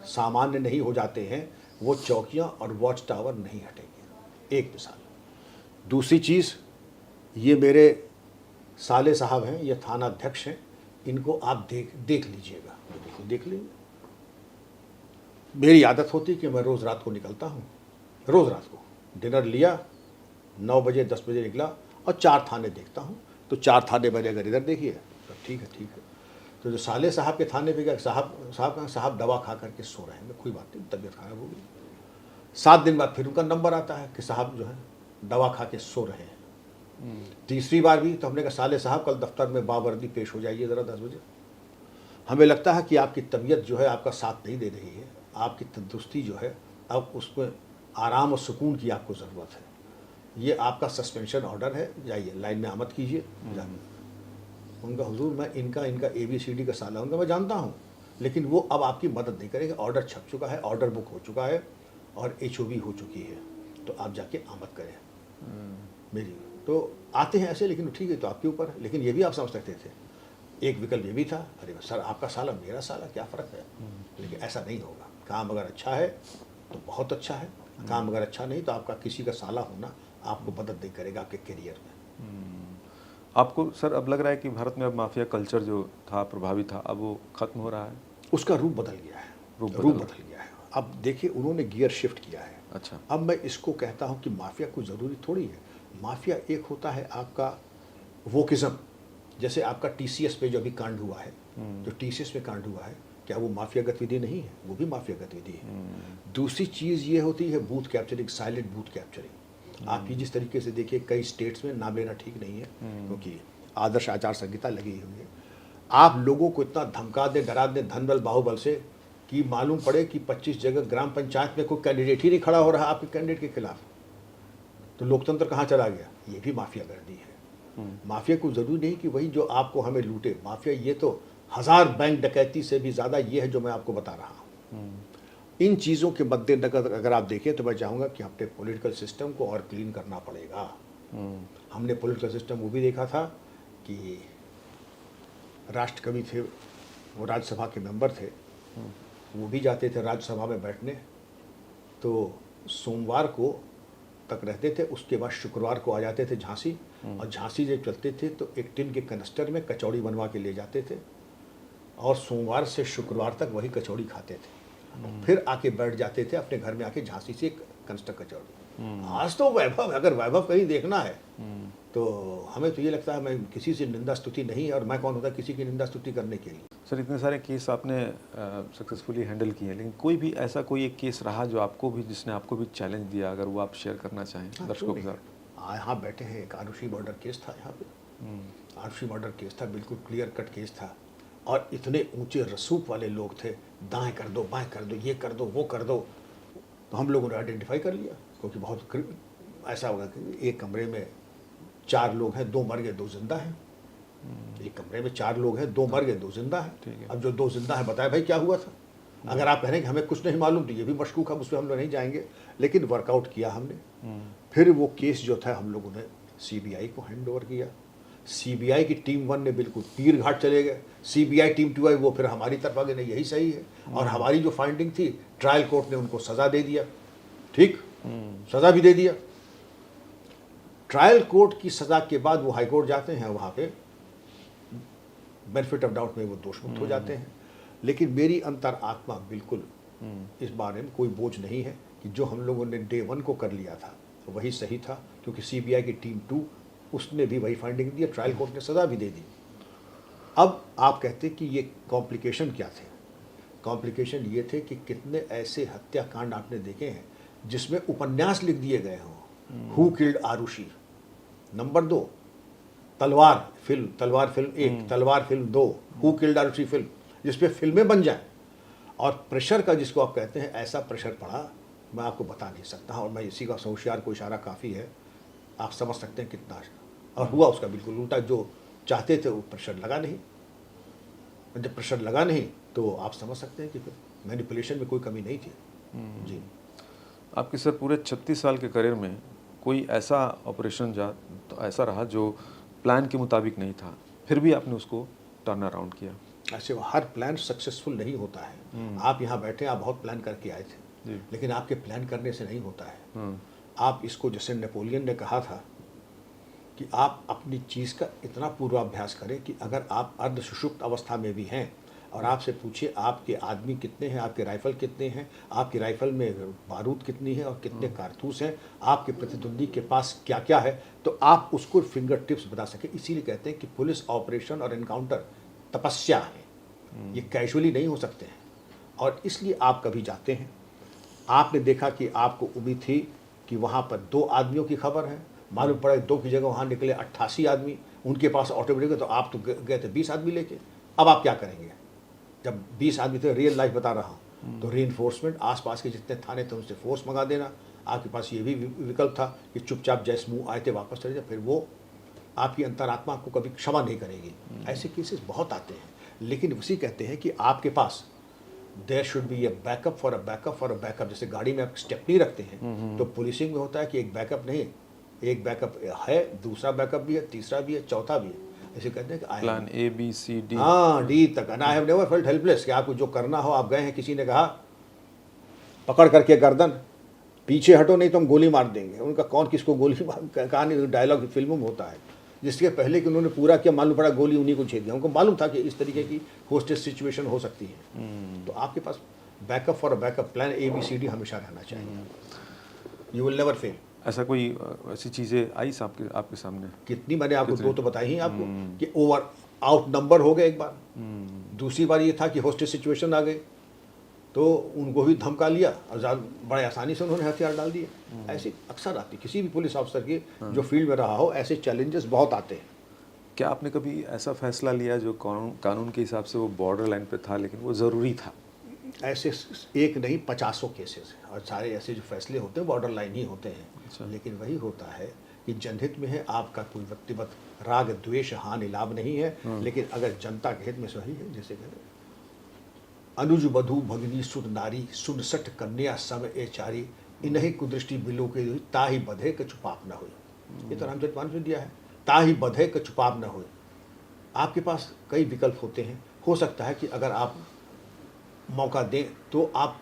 सामान्य नहीं हो जाते हैं। वो चौकियाँ और वॉच टावर नहीं हटेंगे। एक मिसाल। दूसरी चीज़, ये मेरे साले साहब हैं, ये थाना अध्यक्ष हैं, इनको आप देख लीजिएगा। बिल्कुल देख लीजिए। मेरी आदत होती कि मैं रोज़ रात को निकलता हूँ, रोज़ रात को डिनर लिया, 9 बजे 10 बजे निकला, और 4 थाने देखता हूँ। तो 4 थाने मैंने अगर इधर देखिए तो ठीक है। तो जो साले साहब के थाने पे गया, साहब दवा खा करके सो रहे हैं, कोई बात नहीं, तबीयत खराब हो गई। 7 दिन बाद फिर उनका नंबर आता है कि साहब जो है दवा खा के सो रहे हैं। तीसरी बार भी तो हमने कहा, साले साहब कल दफ्तर में बावर्दी पेश हो जाइए ज़रा 10 बजे। हमें लगता है कि आपकी तबीयत जो है आपका साथ नहीं दे रही है, आपकी तंदुरुस्ती जो है, अब उसमें आराम और सुकून की आपको ज़रूरत है। ये आपका सस्पेंशन ऑर्डर है, जाइए, लाइन में आमद कीजिए, जाइए। उनका हुजूर, मैं इनका ABCD का साला हूँ, मैं जानता हूँ, लेकिन वो अब आपकी मदद नहीं करेगा। ऑर्डर छप चुका है, ऑर्डर बुक हो चुका है, और HOV हो चुकी है, तो आप जाके आमद करें मेरी। तो आते हैं ऐसे, लेकिन ठीक है, तो आपके ऊपर है। लेकिन ये भी आप समझ सकते थे, एक विकल्प ये भी था, अरे सर आपका साला मेरा साला, क्या फ़र्क है? लेकिन ऐसा नहीं होगा। काम अगर अच्छा है तो बहुत अच्छा है, काम अगर अच्छा नहीं तो आपका किसी का साला होना आपको मदद नहीं करेगा आपके करियर में। आपको सर अब लग रहा है कि भारत में अब माफिया कल्चर जो था, प्रभावी था, अब वो खत्म हो रहा है? उसका रूप बदल गया है, रूप बदल गया है। अब देखिए, उन्होंने गियर शिफ्ट किया है। अच्छा। अब मैं इसको कहता हूँ कि माफिया कोई ज़रूरी थोड़ी है। माफिया एक होता है आपका वोकिज़म, जैसे आपका TCS पे जो अभी कांड हुआ है, जो TCS पे कांड हुआ है, क्या वो माफिया गतिविधि नहीं है? वो भी माफिया गतिविधि है। दूसरी चीज़ ये होती है booth capturing, silent booth capturing. आपकी जिस तरीके से देखिए, कई स्टेट्स में नाम लेना ठीक नहीं है, क्योंकि आदर्श आचार संहिता लगी हुई है। आप लोगों को इतना धमका दे, डरा दे, धन बल बाहुबल से, कि मालूम पड़े कि 25 जगह ग्राम पंचायत में कोई कैंडिडेट ही नहीं खड़ा हो रहा आपके कैंडिडेट के खिलाफ, तो लोकतंत्र कहाँ चला गया? ये भी माफिया गर्दी है। माफिया को ज़रूरी नहीं कि वही जो आपको हमें लूटे। माफिया ये तो 1000 बैंक डकैती से भी ज़्यादा ये है जो मैं आपको बता रहा हूँ। इन चीज़ों के मद्देनजर अगर आप देखें तो मैं चाहूँगा कि अपने पॉलिटिकल सिस्टम को और क्लीन करना पड़ेगा। हमने पॉलिटिकल सिस्टम वो भी देखा था कि राष्ट्रकवि थे, वो राज्यसभा के मेंबर थे, वो भी जाते थे राज्यसभा में बैठने, तो सोमवार को तक रहते थे, उसके बाद शुक्रवार को आ जाते थे झांसी, और झांसी जब चलते थे तो एक टिन के कनस्टर में कचौड़ी बनवा के ले जाते थे, और सोमवार से शुक्रवार तक वही कचौड़ी खाते थे, फिर आके बैठ जाते थे अपने घर में आके झांसी से कंस्ट्रक्ट कचौड़ी। आज तो वैभव, अगर वैभव कहीं देखना है तो हमें तो ये लगता है, मैं किसी से निंदा स्तुति नहीं, और मैं कौन होता किसी की निंदा स्तुति करने के लिए। सर, इतने सारे केस आपने सक्सेसफुली हैंडल किए हैं, लेकिन कोई भी ऐसा कोई एक केस रहा जो आपको भी, जिसने आपको भी चैलेंज दिया, अगर वो आप शेयर करना चाहें दर्शकों के साथ? यहाँ बैठे हैं, एक आरुषि मर्डर केस था यहाँ पे। आरुषि मर्डर केस था, बिल्कुल क्लियर कट केस था, और इतने ऊंचे रसूख वाले लोग थे, दाएं कर दो, बाएं कर दो, ये कर दो, वो कर दो। तो हम लोगों ने आइडेंटिफाई कर लिया, क्योंकि बहुत ऐसा होगा कि एक कमरे में 4 लोग हैं, 2 मर गए, 2 जिंदा हैं। एक कमरे में 4 लोग हैं, 2 मर गए, 2 जिंदा हैं। अब जो 2 जिंदा है, बताए भाई क्या हुआ था। अगर आप कह रहे हैं कि हमें कुछ नहीं मालूम, तो ये भी मशकूक है, उसमें हम लोग नहीं जाएंगे, लेकिन वर्कआउट किया हमने। फिर वो केस जो था हम लोगों ने सीबीआई को हैंड ओवर किया। सीबीआई की टीम 1 ने बिल्कुल पीर घाट चले गए, सीबीआई टीम 2 आई, वो फिर हमारी तरफ आ गए, नहीं यही सही है। और हमारी जो फाइंडिंग थी, ट्रायल कोर्ट ने उनको सजा दे दिया, ठीक, सजा भी दे दिया। ट्रायल कोर्ट की सजा के बाद वो हाई कोर्ट जाते हैं, वहाँ पे बेनिफिट ऑफ डाउट में वो दोषमुक्त हो जाते हैं। लेकिन मेरी अंतर आत्मा बिल्कुल इस बारे में कोई बोझ नहीं है कि जो हम लोगों ने डे 1 को कर लिया था तो वही सही था, क्योंकि सीबीआई की टीम 2 उसने भी वही फाइंडिंग दी, ट्रायल कोर्ट ने सजा भी दे दी। अब आप कहते कि ये कॉम्प्लिकेशन क्या थे? कॉम्प्लिकेशन ये थे कि कितने ऐसे हत्याकांड आपने देखे हैं जिसमें उपन्यास लिख दिए गए हों, हु किल्ड आरुषि। नंबर 2, तलवार film 1, Talvar film 2, who killed Aarushi film, जिसपे फिल्में बन जाएं। और प्रेशर का, जिसको आप कहते हैं, ऐसा प्रेशर पड़ा, मैं आपको बता नहीं सकता। और मैं इसी का होशियार को इशारा काफ़ी है, आप समझ सकते हैं कितना। और हुआ उसका बिल्कुल उल्टा, जो चाहते थे वो प्रेशर लगा नहीं। जब प्रेशर लगा नहीं तो आप समझ सकते हैं कि फिर मैनिपुलेशन में कोई कमी नहीं थी। जी, आपके सर पूरे 36 साल के करियर में कोई ऐसा ऑपरेशन तो ऐसा रहा जो प्लान के मुताबिक नहीं था, फिर भी आपने उसको टर्न अराउंड किया? ऐसे हर प्लान सक्सेसफुल नहीं होता है। आप यहाँ बैठे, आप बहुत प्लान करके आए थे, लेकिन आपके प्लान करने से नहीं होता है। आप इसको, जैसे नेपोलियन ने कहा था कि आप अपनी चीज़ का इतना पूर्वाभ्यास करें कि अगर आप अर्ध सुषुप्त अवस्था में भी हैं और आपसे पूछिए आपके आदमी कितने हैं, आपके राइफल कितने हैं, आपकी राइफल में बारूद कितनी है और कितने कारतूस हैं, आपके प्रतिद्वंदी के पास क्या क्या है, तो आप उसको फिंगर टिप्स बता सकें। इसीलिए कहते हैं कि पुलिस ऑपरेशन और एनकाउंटर तपस्या है, ये कैजुअली नहीं हो सकते हैं। और इसलिए आप कभी जाते हैं, आपने देखा कि आपको उम्मीद थी कि वहाँ पर 2 आदमियों की खबर है, मालूम पड़ा 2 की जगह वहाँ निकले 88 आदमी, उनके पास ऑटोमेटिक, तो आप तो गए थे 20 आदमी लेके। अब आप क्या करेंगे? जब 20 आदमी थे, रियल लाइफ बता रहा हूँ, तो रीइंफोर्समेंट, आसपास के जितने थाने थे उनसे फोर्स मंगा देना। आपके पास ये भी विकल्प था कि चुपचाप जैसे मुँह आए थे वापस चले जाए, फिर वो आपकी अंतरात्मा आपको कभी क्षमा नहीं करेगी। ऐसे केसेस बहुत आते हैं, लेकिन उसी कहते हैं कि आपके पास there should be a backup for a backup for a backup. जैसे गाड़ी में आप स्टेपनी रखते हैं, तो पुलिसिंग में होता है कि एक बैकअप नहीं, एक बैकअप है, दूसरा बैकअप भी है, तीसरा भी है, चौथा भी है। ऐसे कहते हैं कि plan A B C D, हाँ, डी तक। And I have never felt helpless, कि आपको जो करना हो, आप गए हैं, किसी ने कहा पकड़ करके गर्दन, पीछे हटो नहीं तो हम गोली मार देंगे। उनका कौन किसको गोली मार, कहानी डायलॉग फिल्मों में होता है। जिसके पहले कि उन्होंने पूरा किया, मालूम पड़ा गोली उन्हीं को छेद दिया। उनको मालूम था कि इस तरीके की होस्टेज सिचुएशन हो सकती है। तो आपके पास backup for a backup, plan ABCD हमेशा रहना चाहिए। You will never fail. ऐसा कोई ऐसी चीज़ें आई आपके सामने? कितनी, मैंने आपको 2 तो बताई ही आपको, कि ओवर आउट नंबर हो गए एक बार। दूसरी बार ये था कि होस्टेज सिचुएशन आ गई, तो उनको भी धमका लिया और बड़े आसानी से उन्होंने हथियार डाल दिए। ऐसी अक्सर आती, किसी भी पुलिस ऑफिसर की जो फील्ड में रहा हो, ऐसे चैलेंजेस बहुत आते हैं। क्या आपने कभी ऐसा फैसला लिया जो कानून के हिसाब से वो बॉर्डर लाइन पे था, लेकिन वो ज़रूरी था? ऐसे एक नहीं, 50 केसेस हैं, और सारे ऐसे जो फैसले होते हैं बॉर्डर लाइन ही होते हैं। अच्छा। लेकिन वही होता है कि जनहित में है, आपका कोई व्यक्तिगत राग द्वेष हानि लाभ नहीं है, लेकिन अगर जनता के हित में सही है, जैसे कहते हैं अनुज बधू भगनी सुन नारी, सुन सठ कन्या सम ए चारी, इन्हीं कुदृष्टि बिलो के ताही बधे क छुपाप न हुई। ये तो रामचरितमानस में दिया है, ताही बधे क छुपाप न हुई। आपके पास कई विकल्प होते हैं। हो सकता है कि अगर आप मौका दें तो आप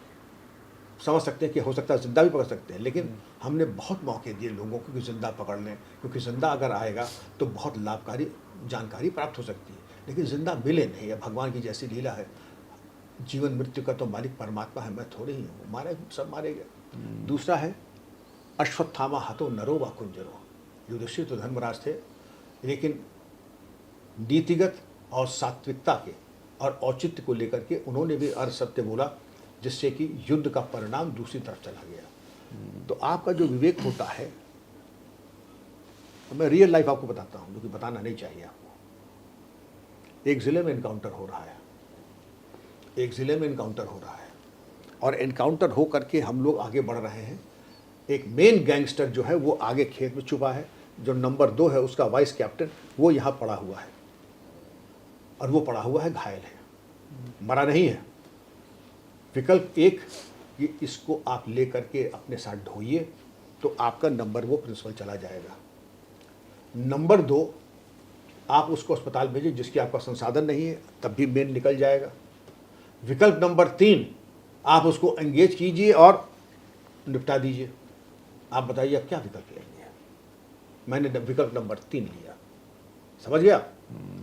समझ सकते हैं कि हो सकता है जिंदा भी पकड़ सकते हैं, लेकिन हमने बहुत मौके दिए लोगों को कि जिंदा पकड़ लें, क्योंकि जिंदा अगर आएगा तो बहुत लाभकारी जानकारी प्राप्त हो सकती है। लेकिन जिंदा मिले नहीं। यह भगवान की जैसी लीला है। जीवन मृत्यु का तो मालिक परमात्मा है, मैं थोड़ी ही हूँ। मारे सब मारे गए। दूसरा है अश्वत्थामा हतो नरो व कुंजरो। युधिष्ठिर तो धर्मराज थे, लेकिन नीतिगत और सात्विकता के और औचित्य को लेकर के उन्होंने भी अर्ध सत्य बोला, जिससे कि युद्ध का परिणाम दूसरी तरफ चला गया। तो आपका जो विवेक होता है, तो मैं रियल लाइफ आपको बताता हूँ, जो कि बताना नहीं चाहिए आपको। एक ज़िले में इनकाउंटर हो रहा है, एक ज़िले में इनकाउंटर हो रहा है, और इनकाउंटर हो करके हम लोग आगे बढ़ रहे हैं। एक मेन गैंगस्टर जो है वो आगे खेत में छुपा है, जो नंबर 2 है उसका वाइस कैप्टन वो यहाँ पड़ा हुआ है, और वो पड़ा हुआ है घायल है, मरा नहीं है। विकल्प एक कि इसको आप ले करके अपने साथ ढोइए, तो आपका नंबर वो प्रिंसिपल चला जाएगा। नंबर 2, आप उसको अस्पताल भेजिए जिसकी आपका संसाधन नहीं है, तब भी मेन निकल जाएगा। विकल्प नंबर 3, आप उसको एंगेज कीजिए और निपटा दीजिए। आप बताइए आप क्या विकल्प लेंगे? मैंने विकल्प नंबर 3 लिया, समझ गया।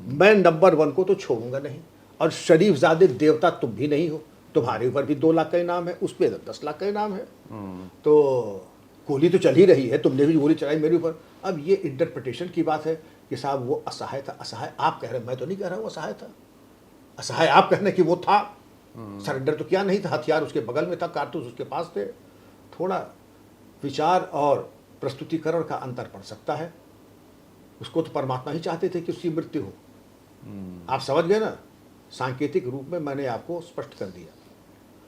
मैं नंबर 1 को तो छोड़ूंगा नहीं, और शरीफजादे देवता तुम भी नहीं हो, तुम्हारे ऊपर भी 2 लाख का इनाम है, उस पर 10 लाख का इनाम है। तो गोली तो चल ही रही है, तुमने भी गोली चलाई मेरे ऊपर। अब ये इंटरप्रिटेशन की बात है कि साहब वो असहाय था। असहाय आप कह रहे हैं, मैं तो नहीं कह रहा हूँ असहाय था। असहाय आप कहने कि वो था, सरेंडर तो क्या नहीं था, हथियार उसके बगल में था, कारतूस उसके पास थे। थोड़ा विचार और प्रस्तुतिकरण का अंतर पड़ सकता है। उसको तो परमात्मा ही चाहते थे कि उसकी मृत्यु हो। आप समझ गए ना। सांकेतिक रूप में मैंने आपको स्पष्ट कर दिया,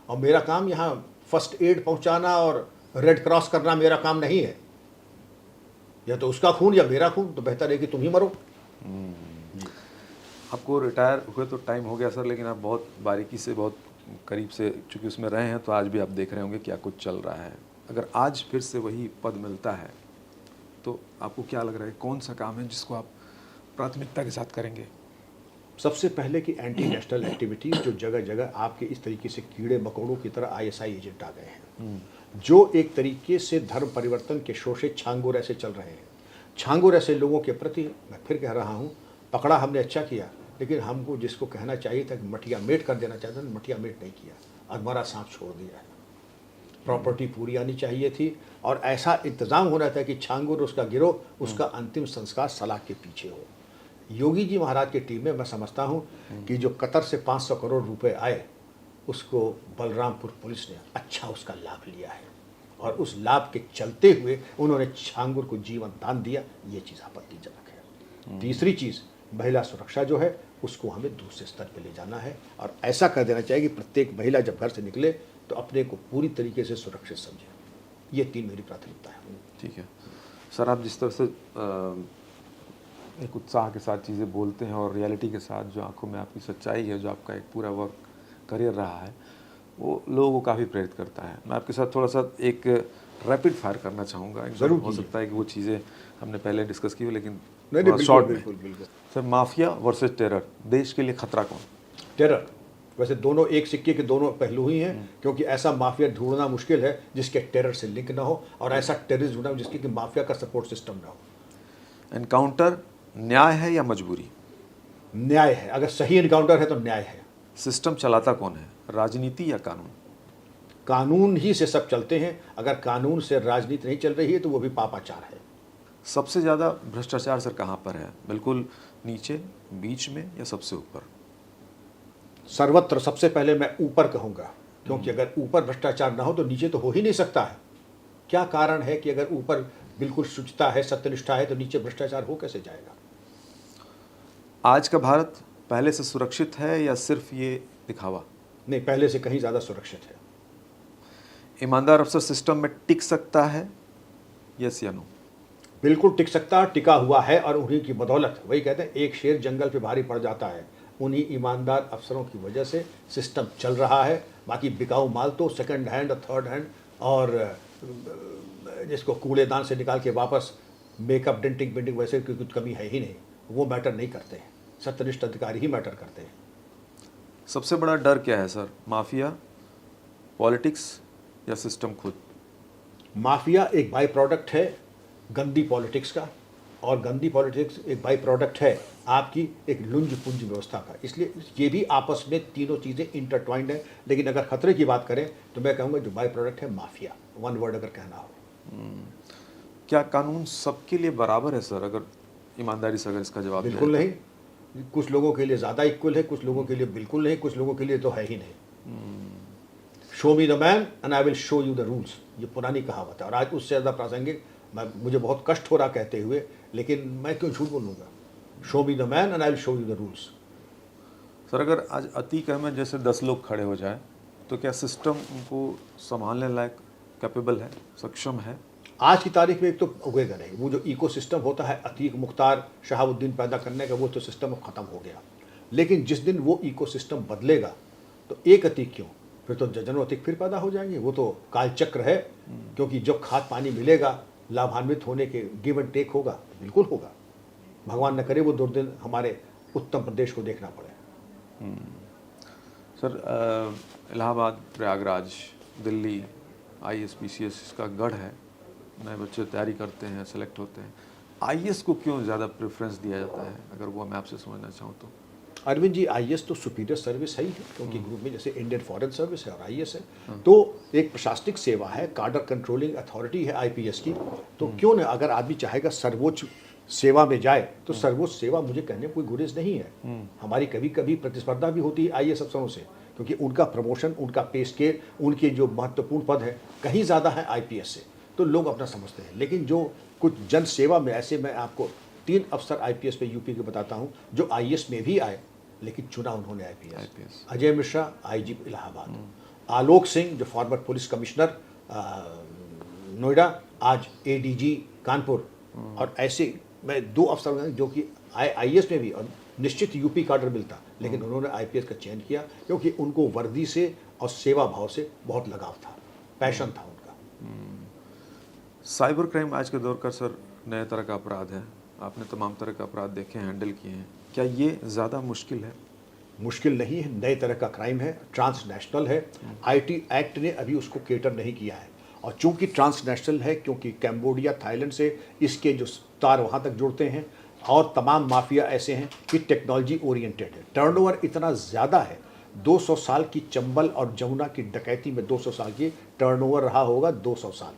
और मेरा काम यहाँ फर्स्ट एड पहुँचाना और रेड क्रॉस करना मेरा काम नहीं है। या तो उसका खून या मेरा खून, तो बेहतर है कि तुम ही मरो। आपको रिटायर हुए तो टाइम हो गया सर, लेकिन आप बहुत बारीकी से, बहुत करीब से चूँकि उसमें रहे हैं, तो आज भी आप देख रहे होंगे क्या कुछ चल रहा है। अगर आज फिर से वही पद मिलता है तो आपको क्या लग रहा है, कौन सा काम है जिसको आप प्राथमिकता के साथ करेंगे? सबसे पहले कि एंटी नेशनल एक्टिविटीज़, जो जगह जगह आपके इस तरीके से कीड़े मकोड़ों की तरह आईएसआई एजेंट आ गए हैं, जो एक तरीके से धर्म परिवर्तन के शोषित छांगोर ऐसे चल रहे हैं। छांगोर ऐसे लोगों के प्रति मैं फिर कह रहा हूँ, पकड़ा हमने अच्छा किया, लेकिन हमको जिसको कहना चाहिए था कि मटिया मेट कर देना चाहता था, मटिया मेट नहीं किया, अधमरा सांप छोड़ दिया है। प्रॉपर्टी पूरी आनी चाहिए थी, और ऐसा इंतज़ाम होना था कि छांगुर उसका गिरोह, उसका अंतिम संस्कार सलाख के पीछे हो। योगी जी महाराज की टीम में मैं समझता हूँ कि जो कतर से 500 करोड़ रुपए आए, उसको बलरामपुर पुलिस ने अच्छा उसका लाभ लिया है, और उस लाभ के चलते हुए उन्होंने छांगुर को जीवन दान दिया। ये चीज़ आपत्तिजनक है। तीसरी चीज़, महिला सुरक्षा जो है उसको हमें दूसरे स्तर पर ले जाना है, और ऐसा कर देना चाहिए कि प्रत्येक महिला जब घर से निकले तो अपने को पूरी तरीके से सुरक्षित समझे। ये 3 मेरी प्राथमिकता है। ठीक है सर, आप जिस तरह से एक उत्साह के साथ चीज़ें बोलते हैं और रियलिटी के साथ जो आंखों में आपकी सच्चाई है, जो आपका एक पूरा वर्क करियर रहा है, वो लोगों को काफ़ी प्रेरित करता है। मैं आपके साथ थोड़ा सा एक रैपिड फायर करना चाहूँगा। ज़रूर हो सकता है कि वो चीज़ें हमने पहले डिस्कस की हो, लेकिन नहीं, शॉर्ट में। बिल्कुल। सर, माफिया वर्सेस टेरर, देश के लिए खतरा कौन? टेरर। वैसे दोनों एक सिक्के के दोनों पहलू ही हैं, क्योंकि ऐसा माफिया ढूंढना मुश्किल है जिसके टेरर से लिंक ना हो, और ऐसा टेररिस्ट ढूंढना जिसके कि माफिया का सपोर्ट सिस्टम ना हो। एनकाउंटर न्याय है या मजबूरी? न्याय है। अगर सही एनकाउंटर है तो न्याय है। सिस्टम चलाता कौन है, राजनीति या कानून? कानून ही से सब चलते हैं। अगर कानून से राजनीति नहीं चल रही है तो वो भी पापाचार है। सबसे ज़्यादा भ्रष्टाचार सर कहाँ पर है, बिल्कुल नीचे, बीच में या सबसे ऊपर? सर्वत्र। सबसे पहले मैं ऊपर कहूँगा, क्योंकि अगर ऊपर भ्रष्टाचार ना हो तो नीचे तो हो ही नहीं सकता है। क्या कारण है कि अगर ऊपर बिल्कुल शुचिता है, सत्यनिष्ठा है, तो नीचे भ्रष्टाचार हो कैसे जाएगा? आज का भारत पहले से सुरक्षित है या सिर्फ ये दिखावा? नहीं, पहले से कहीं ज़्यादा सुरक्षित है। ईमानदार अफसर सिस्टम में टिक सकता है, यस या नो? बिल्कुल टिक सकता, टिका हुआ है, और उन्हीं की बदौलत, वही कहते हैं एक शेर जंगल पे भारी पड़ जाता है, उन्हीं ईमानदार अफसरों की वजह से सिस्टम चल रहा है। बाकी बिकाऊ माल तो सेकंड हैंड और थर्ड हैंड, और जिसको कूड़ेदान से निकाल के वापस मेकअप, डेंटिंग पेंटिंग, वैसे की कुछ कमी है ही नहीं, वो मैटर नहीं करते हैं। सत्यनिष्ठ अधिकारी ही मैटर करते हैं। सबसे बड़ा डर क्या है सर, माफिया, पॉलिटिक्स या सिस्टम खुद? माफिया एक बाई प्रोडक्ट है गंदी पॉलिटिक्स का, और गंदी पॉलिटिक्स एक बाई प्रोडक्ट है आपकी एक लुंज पुंज व्यवस्था का। इसलिए ये भी आपस में तीनों चीज़ें इंटरट्वाइंड है। लेकिन अगर खतरे की बात करें तो मैं कहूँगा जो बाई प्रोडक्ट है माफिया, वन वर्ड अगर कहना हो। क्या कानून सबके लिए बराबर है सर, अगर ईमानदारी से अगर इसका जवाब बिल्कुल दें? नहीं। कुछ लोगों के लिए ज़्यादा इक्वल है, कुछ लोगों के लिए बिल्कुल नहीं, कुछ लोगों के लिए तो है ही नहीं। Show me the man and I will show you the rules, ये पुरानी कहावत है और आज उससे ज़्यादा प्रासंगिक मुझे बहुत कष्ट हो रहा कहते हुए, लेकिन मैं क्यों झूठ बोलूँगा। Show me the man and I will show you the rules. Sir अगर आज अतीक अहमद जैसे 10 लोग खड़े हो जाए तो क्या सिस्टम उनको संभालने लायक कैपेबल है, सक्षम है? आज की तारीख में एक तो उगेगा नहीं। वो जो इकोसिस्टम होता है अतीक, मुख्तार, शहाबुद्दीन पैदा करने का, वो तो सिस्टम अब ख़त्म हो गया। लेकिन जिस दिन वो इकोसिस्टम बदलेगा तो एक अतीक क्यों, फिर तो दर्जनों अतीक फिर पैदा हो जाएंगे। वो तो कालचक्र है, क्योंकि जब खाद पानी मिलेगा, लाभान्वित होने के गिव एंड टेक होगा, बिल्कुल होगा। भगवान न करे वो दुर्दिन हमारे उत्तर प्रदेश को देखना पड़े। Sir Allahabad, Prayagraj, Delhi IAS PCS इसका गढ़ है, नए बच्चे तैयारी करते हैं, सेलेक्ट होते हैं। IAS को क्यों ज़्यादा प्रेफरेंस दिया जाता है, अगर वो मैं आपसे समझना चाहूँ तो? अरविंद जी, IAS तो सुपीरियर सर्विस है ही है, क्योंकि ग्रुप में जैसे इंडियन फॉरेन सर्विस है और IAS है, तो एक प्रशासनिक सेवा है, कार्डर कंट्रोलिंग अथॉरिटी है IPS की। तो क्यों ना, अगर आदमी चाहेगा सर्वोच्च सेवा में जाए तो सर्वोच्च सेवा, मुझे कहने कोई गुरेज नहीं है। हमारी कभी कभी प्रतिस्पर्धा भी होती है IAS अफसरों से, क्योंकि उनका प्रमोशन, उनका पे स्केल, उनके जो महत्वपूर्ण पद है कहीं ज़्यादा है IPS से, तो लोग अपना समझते हैं। लेकिन जो कुछ जन सेवा में, ऐसे मैं आपको 3 अफसर IPS पे यूपी के बताता हूँ जो IAS में भी आए, लेकिन चुना उन्होंने IPS। अजय मिश्रा IG इलाहाबाद, आलोक सिंह जो फॉर्मर पुलिस कमिश्नर नोएडा, आज ADG कानपुर, और ऐसे मैं 2 अफसर हैं जो कि IAS में भी, और निश्चित यूपी कार्डर मिलता, लेकिन उन्होंने IPS का चयन किया क्योंकि उनको वर्दी से और सेवा भाव से बहुत लगाव था, पैशन था उनका। साइबर क्राइम आज के दौर का सर नए तरह का अपराध है, आपने तमाम तरह का अपराध देखे हैं, हैंडल किए हैं, क्या ये ज़्यादा मुश्किल है? मुश्किल नहीं है, नए तरह का क्राइम है, ट्रांसनेशनल है। IT एक्ट ने अभी उसको केटर नहीं किया है, और चूंकि ट्रांसनेशनल है, क्योंकि कैम्बोडिया, थाईलैंड से इसके जो तार वहाँ तक जुड़ते हैं, और तमाम माफिया ऐसे हैं कि टेक्नोलॉजी ओरिएंटेड है। टर्नओवर इतना ज़्यादा है, 200 साल की चंबल और जमुना की डकैती में 200 साल की टर्नओवर रहा होगा, 200 साल।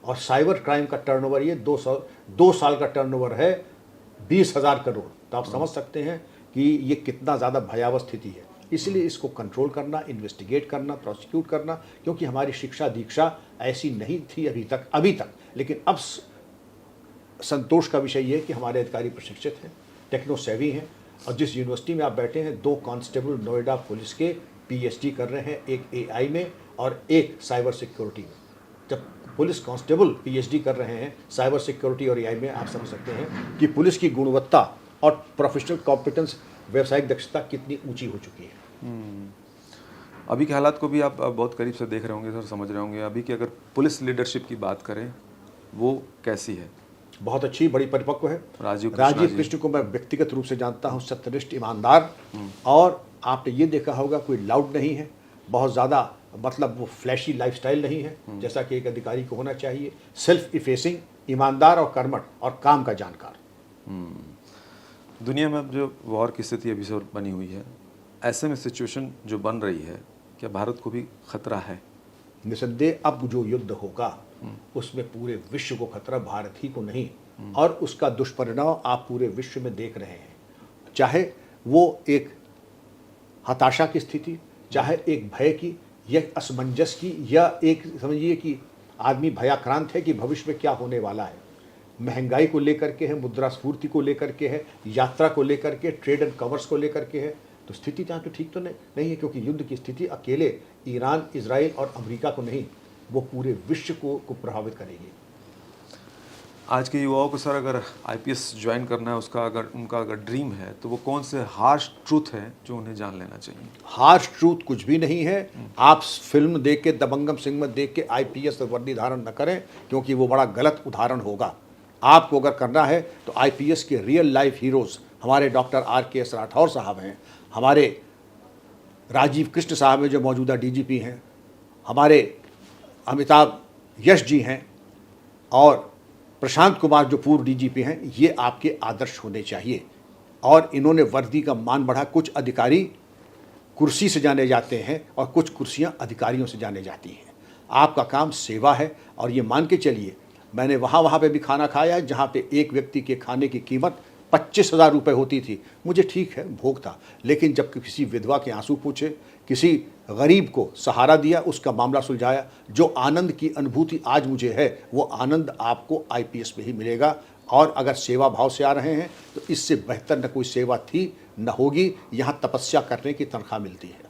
और साइबर क्राइम का टर्नओवर ये 2 साल का टर्नओवर है, 20,000 करोड़। तो आप समझ सकते हैं कि ये कितना ज़्यादा भयावह स्थिति है। इसलिए इसको कंट्रोल करना, इन्वेस्टिगेट करना, प्रोसिक्यूट करना, क्योंकि हमारी शिक्षा दीक्षा ऐसी नहीं थी अभी तक। लेकिन अब संतोष का विषय ये है कि हमारे अधिकारी प्रशिक्षित हैं, टेक्नो सेवी हैं, और जिस यूनिवर्सिटी में आप बैठे हैं, 2 कांस्टेबल नोएडा पुलिस के PhD कर रहे हैं, एक AI में और एक साइबर सिक्योरिटी में। जब पुलिस कांस्टेबल PhD कर रहे हैं साइबर सिक्योरिटी और AI में, आप समझ सकते हैं कि पुलिस की गुणवत्ता और प्रोफेशनल कॉम्पिटेंस, व्यावसायिक दक्षता कितनी ऊंची हो चुकी है। अभी के हालात को भी आप बहुत करीब से देख रहे होंगे सर, समझ रहे होंगे। अभी की अगर पुलिस लीडरशिप की बात करें, वो कैसी है? बहुत अच्छी, बड़ी परिपक्व है। राजीव कृष्ण को मैं व्यक्तिगत रूप से जानता हूँ, सत्यनिष्ठ, ईमानदार, और आपने ये देखा होगा कोई लाउड नहीं है, बहुत ज़्यादा, मतलब वो फ्लैशी लाइफस्टाइल नहीं है जैसा कि एक अधिकारी को होना चाहिए। सेल्फ इफेसिंग, ईमानदार और कर्मठ और काम का जानकार। दुनिया में अब जो वॉर की स्थिति अभी से बनी हुई है, ऐसे में सिचुएशन जो बन रही है, क्या भारत को भी खतरा है? निसंदेह अब जो युद्ध होगा उसमें पूरे विश्व को खतरा, भारत ही को नहीं, और उसका दुष्परिणाम आप पूरे विश्व में देख रहे हैं। चाहे वो एक हताशा की स्थिति, चाहे एक भय की या असमंजस की, या एक समझिए कि आदमी भयाक्रांत है कि भविष्य में क्या होने वाला है। महंगाई को लेकर के है, मुद्रास्फीति को लेकर के है, यात्रा को लेकर के, ट्रेड एंड कॉमर्स को लेकर के है। तो स्थिति जहाँ तो ठीक तो नहीं है, क्योंकि युद्ध की स्थिति अकेले ईरान, इजराइल और अमेरिका को नहीं, वो पूरे विश्व को प्रभावित करेगी। आज के युवाओं को सर अगर IPS ज्वाइन करना है, उनका अगर ड्रीम है, तो वो कौन से हार्श ट्रूथ है जो उन्हें जान लेना चाहिए? हार्श ट्रूथ कुछ भी नहीं है। आप फिल्म देख के, दबंगम सिंह में देख के IPS वर्दी धारण न करें, क्योंकि वो बड़ा गलत उदाहरण होगा। आपको अगर करना है तो IPS के रियल लाइफ हीरोज़ हमारे डॉक्टर RKS राठौर साहब हैं, हमारे राजीव कृष्ण साहब हैं जो मौजूदा DGP हैं, हमारे अमिताभ यश जी हैं, और प्रशांत कुमार जो पूर्व डीजीपी हैं, ये आपके आदर्श होने चाहिए। और इन्होंने वर्दी का मान बढ़ा। कुछ अधिकारी कुर्सी से जाने जाते हैं और कुछ कुर्सियां अधिकारियों से जाने जाती हैं। आपका काम सेवा है और ये मान के चलिए, मैंने वहाँ पे भी खाना खाया है जहाँ पे एक व्यक्ति के खाने की कीमत 25,000 रुपये होती थी। मुझे ठीक है, भोग था, लेकिन जब किसी विधवा के आंसू पूछे, किसी गरीब को सहारा दिया, उसका मामला सुलझाया, जो आनंद की अनुभूति आज मुझे है, वो आनंद आपको आईपीएस में ही मिलेगा। और अगर सेवा भाव से आ रहे हैं तो इससे बेहतर न कोई सेवा थी न होगी। यहाँ तपस्या करने की तनख्वाह मिलती है।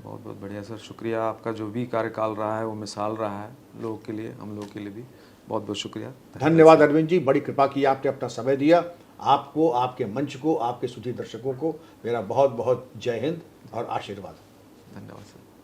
बहुत बहुत बढ़िया सर, शुक्रिया। आपका जो भी कार्यकाल रहा है वो मिसाल रहा है लोगों के लिए, हम लोगों के लिए भी। बहुत बहुत शुक्रिया। धन्यवाद अरविंद जी, बड़ी कृपा की, आपने अपना समय दिया। आपको, आपके मंच को, आपके सुधी दर्शकों को मेरा बहुत बहुत जय हिंद और आशीर्वाद। धन्यवाद सर।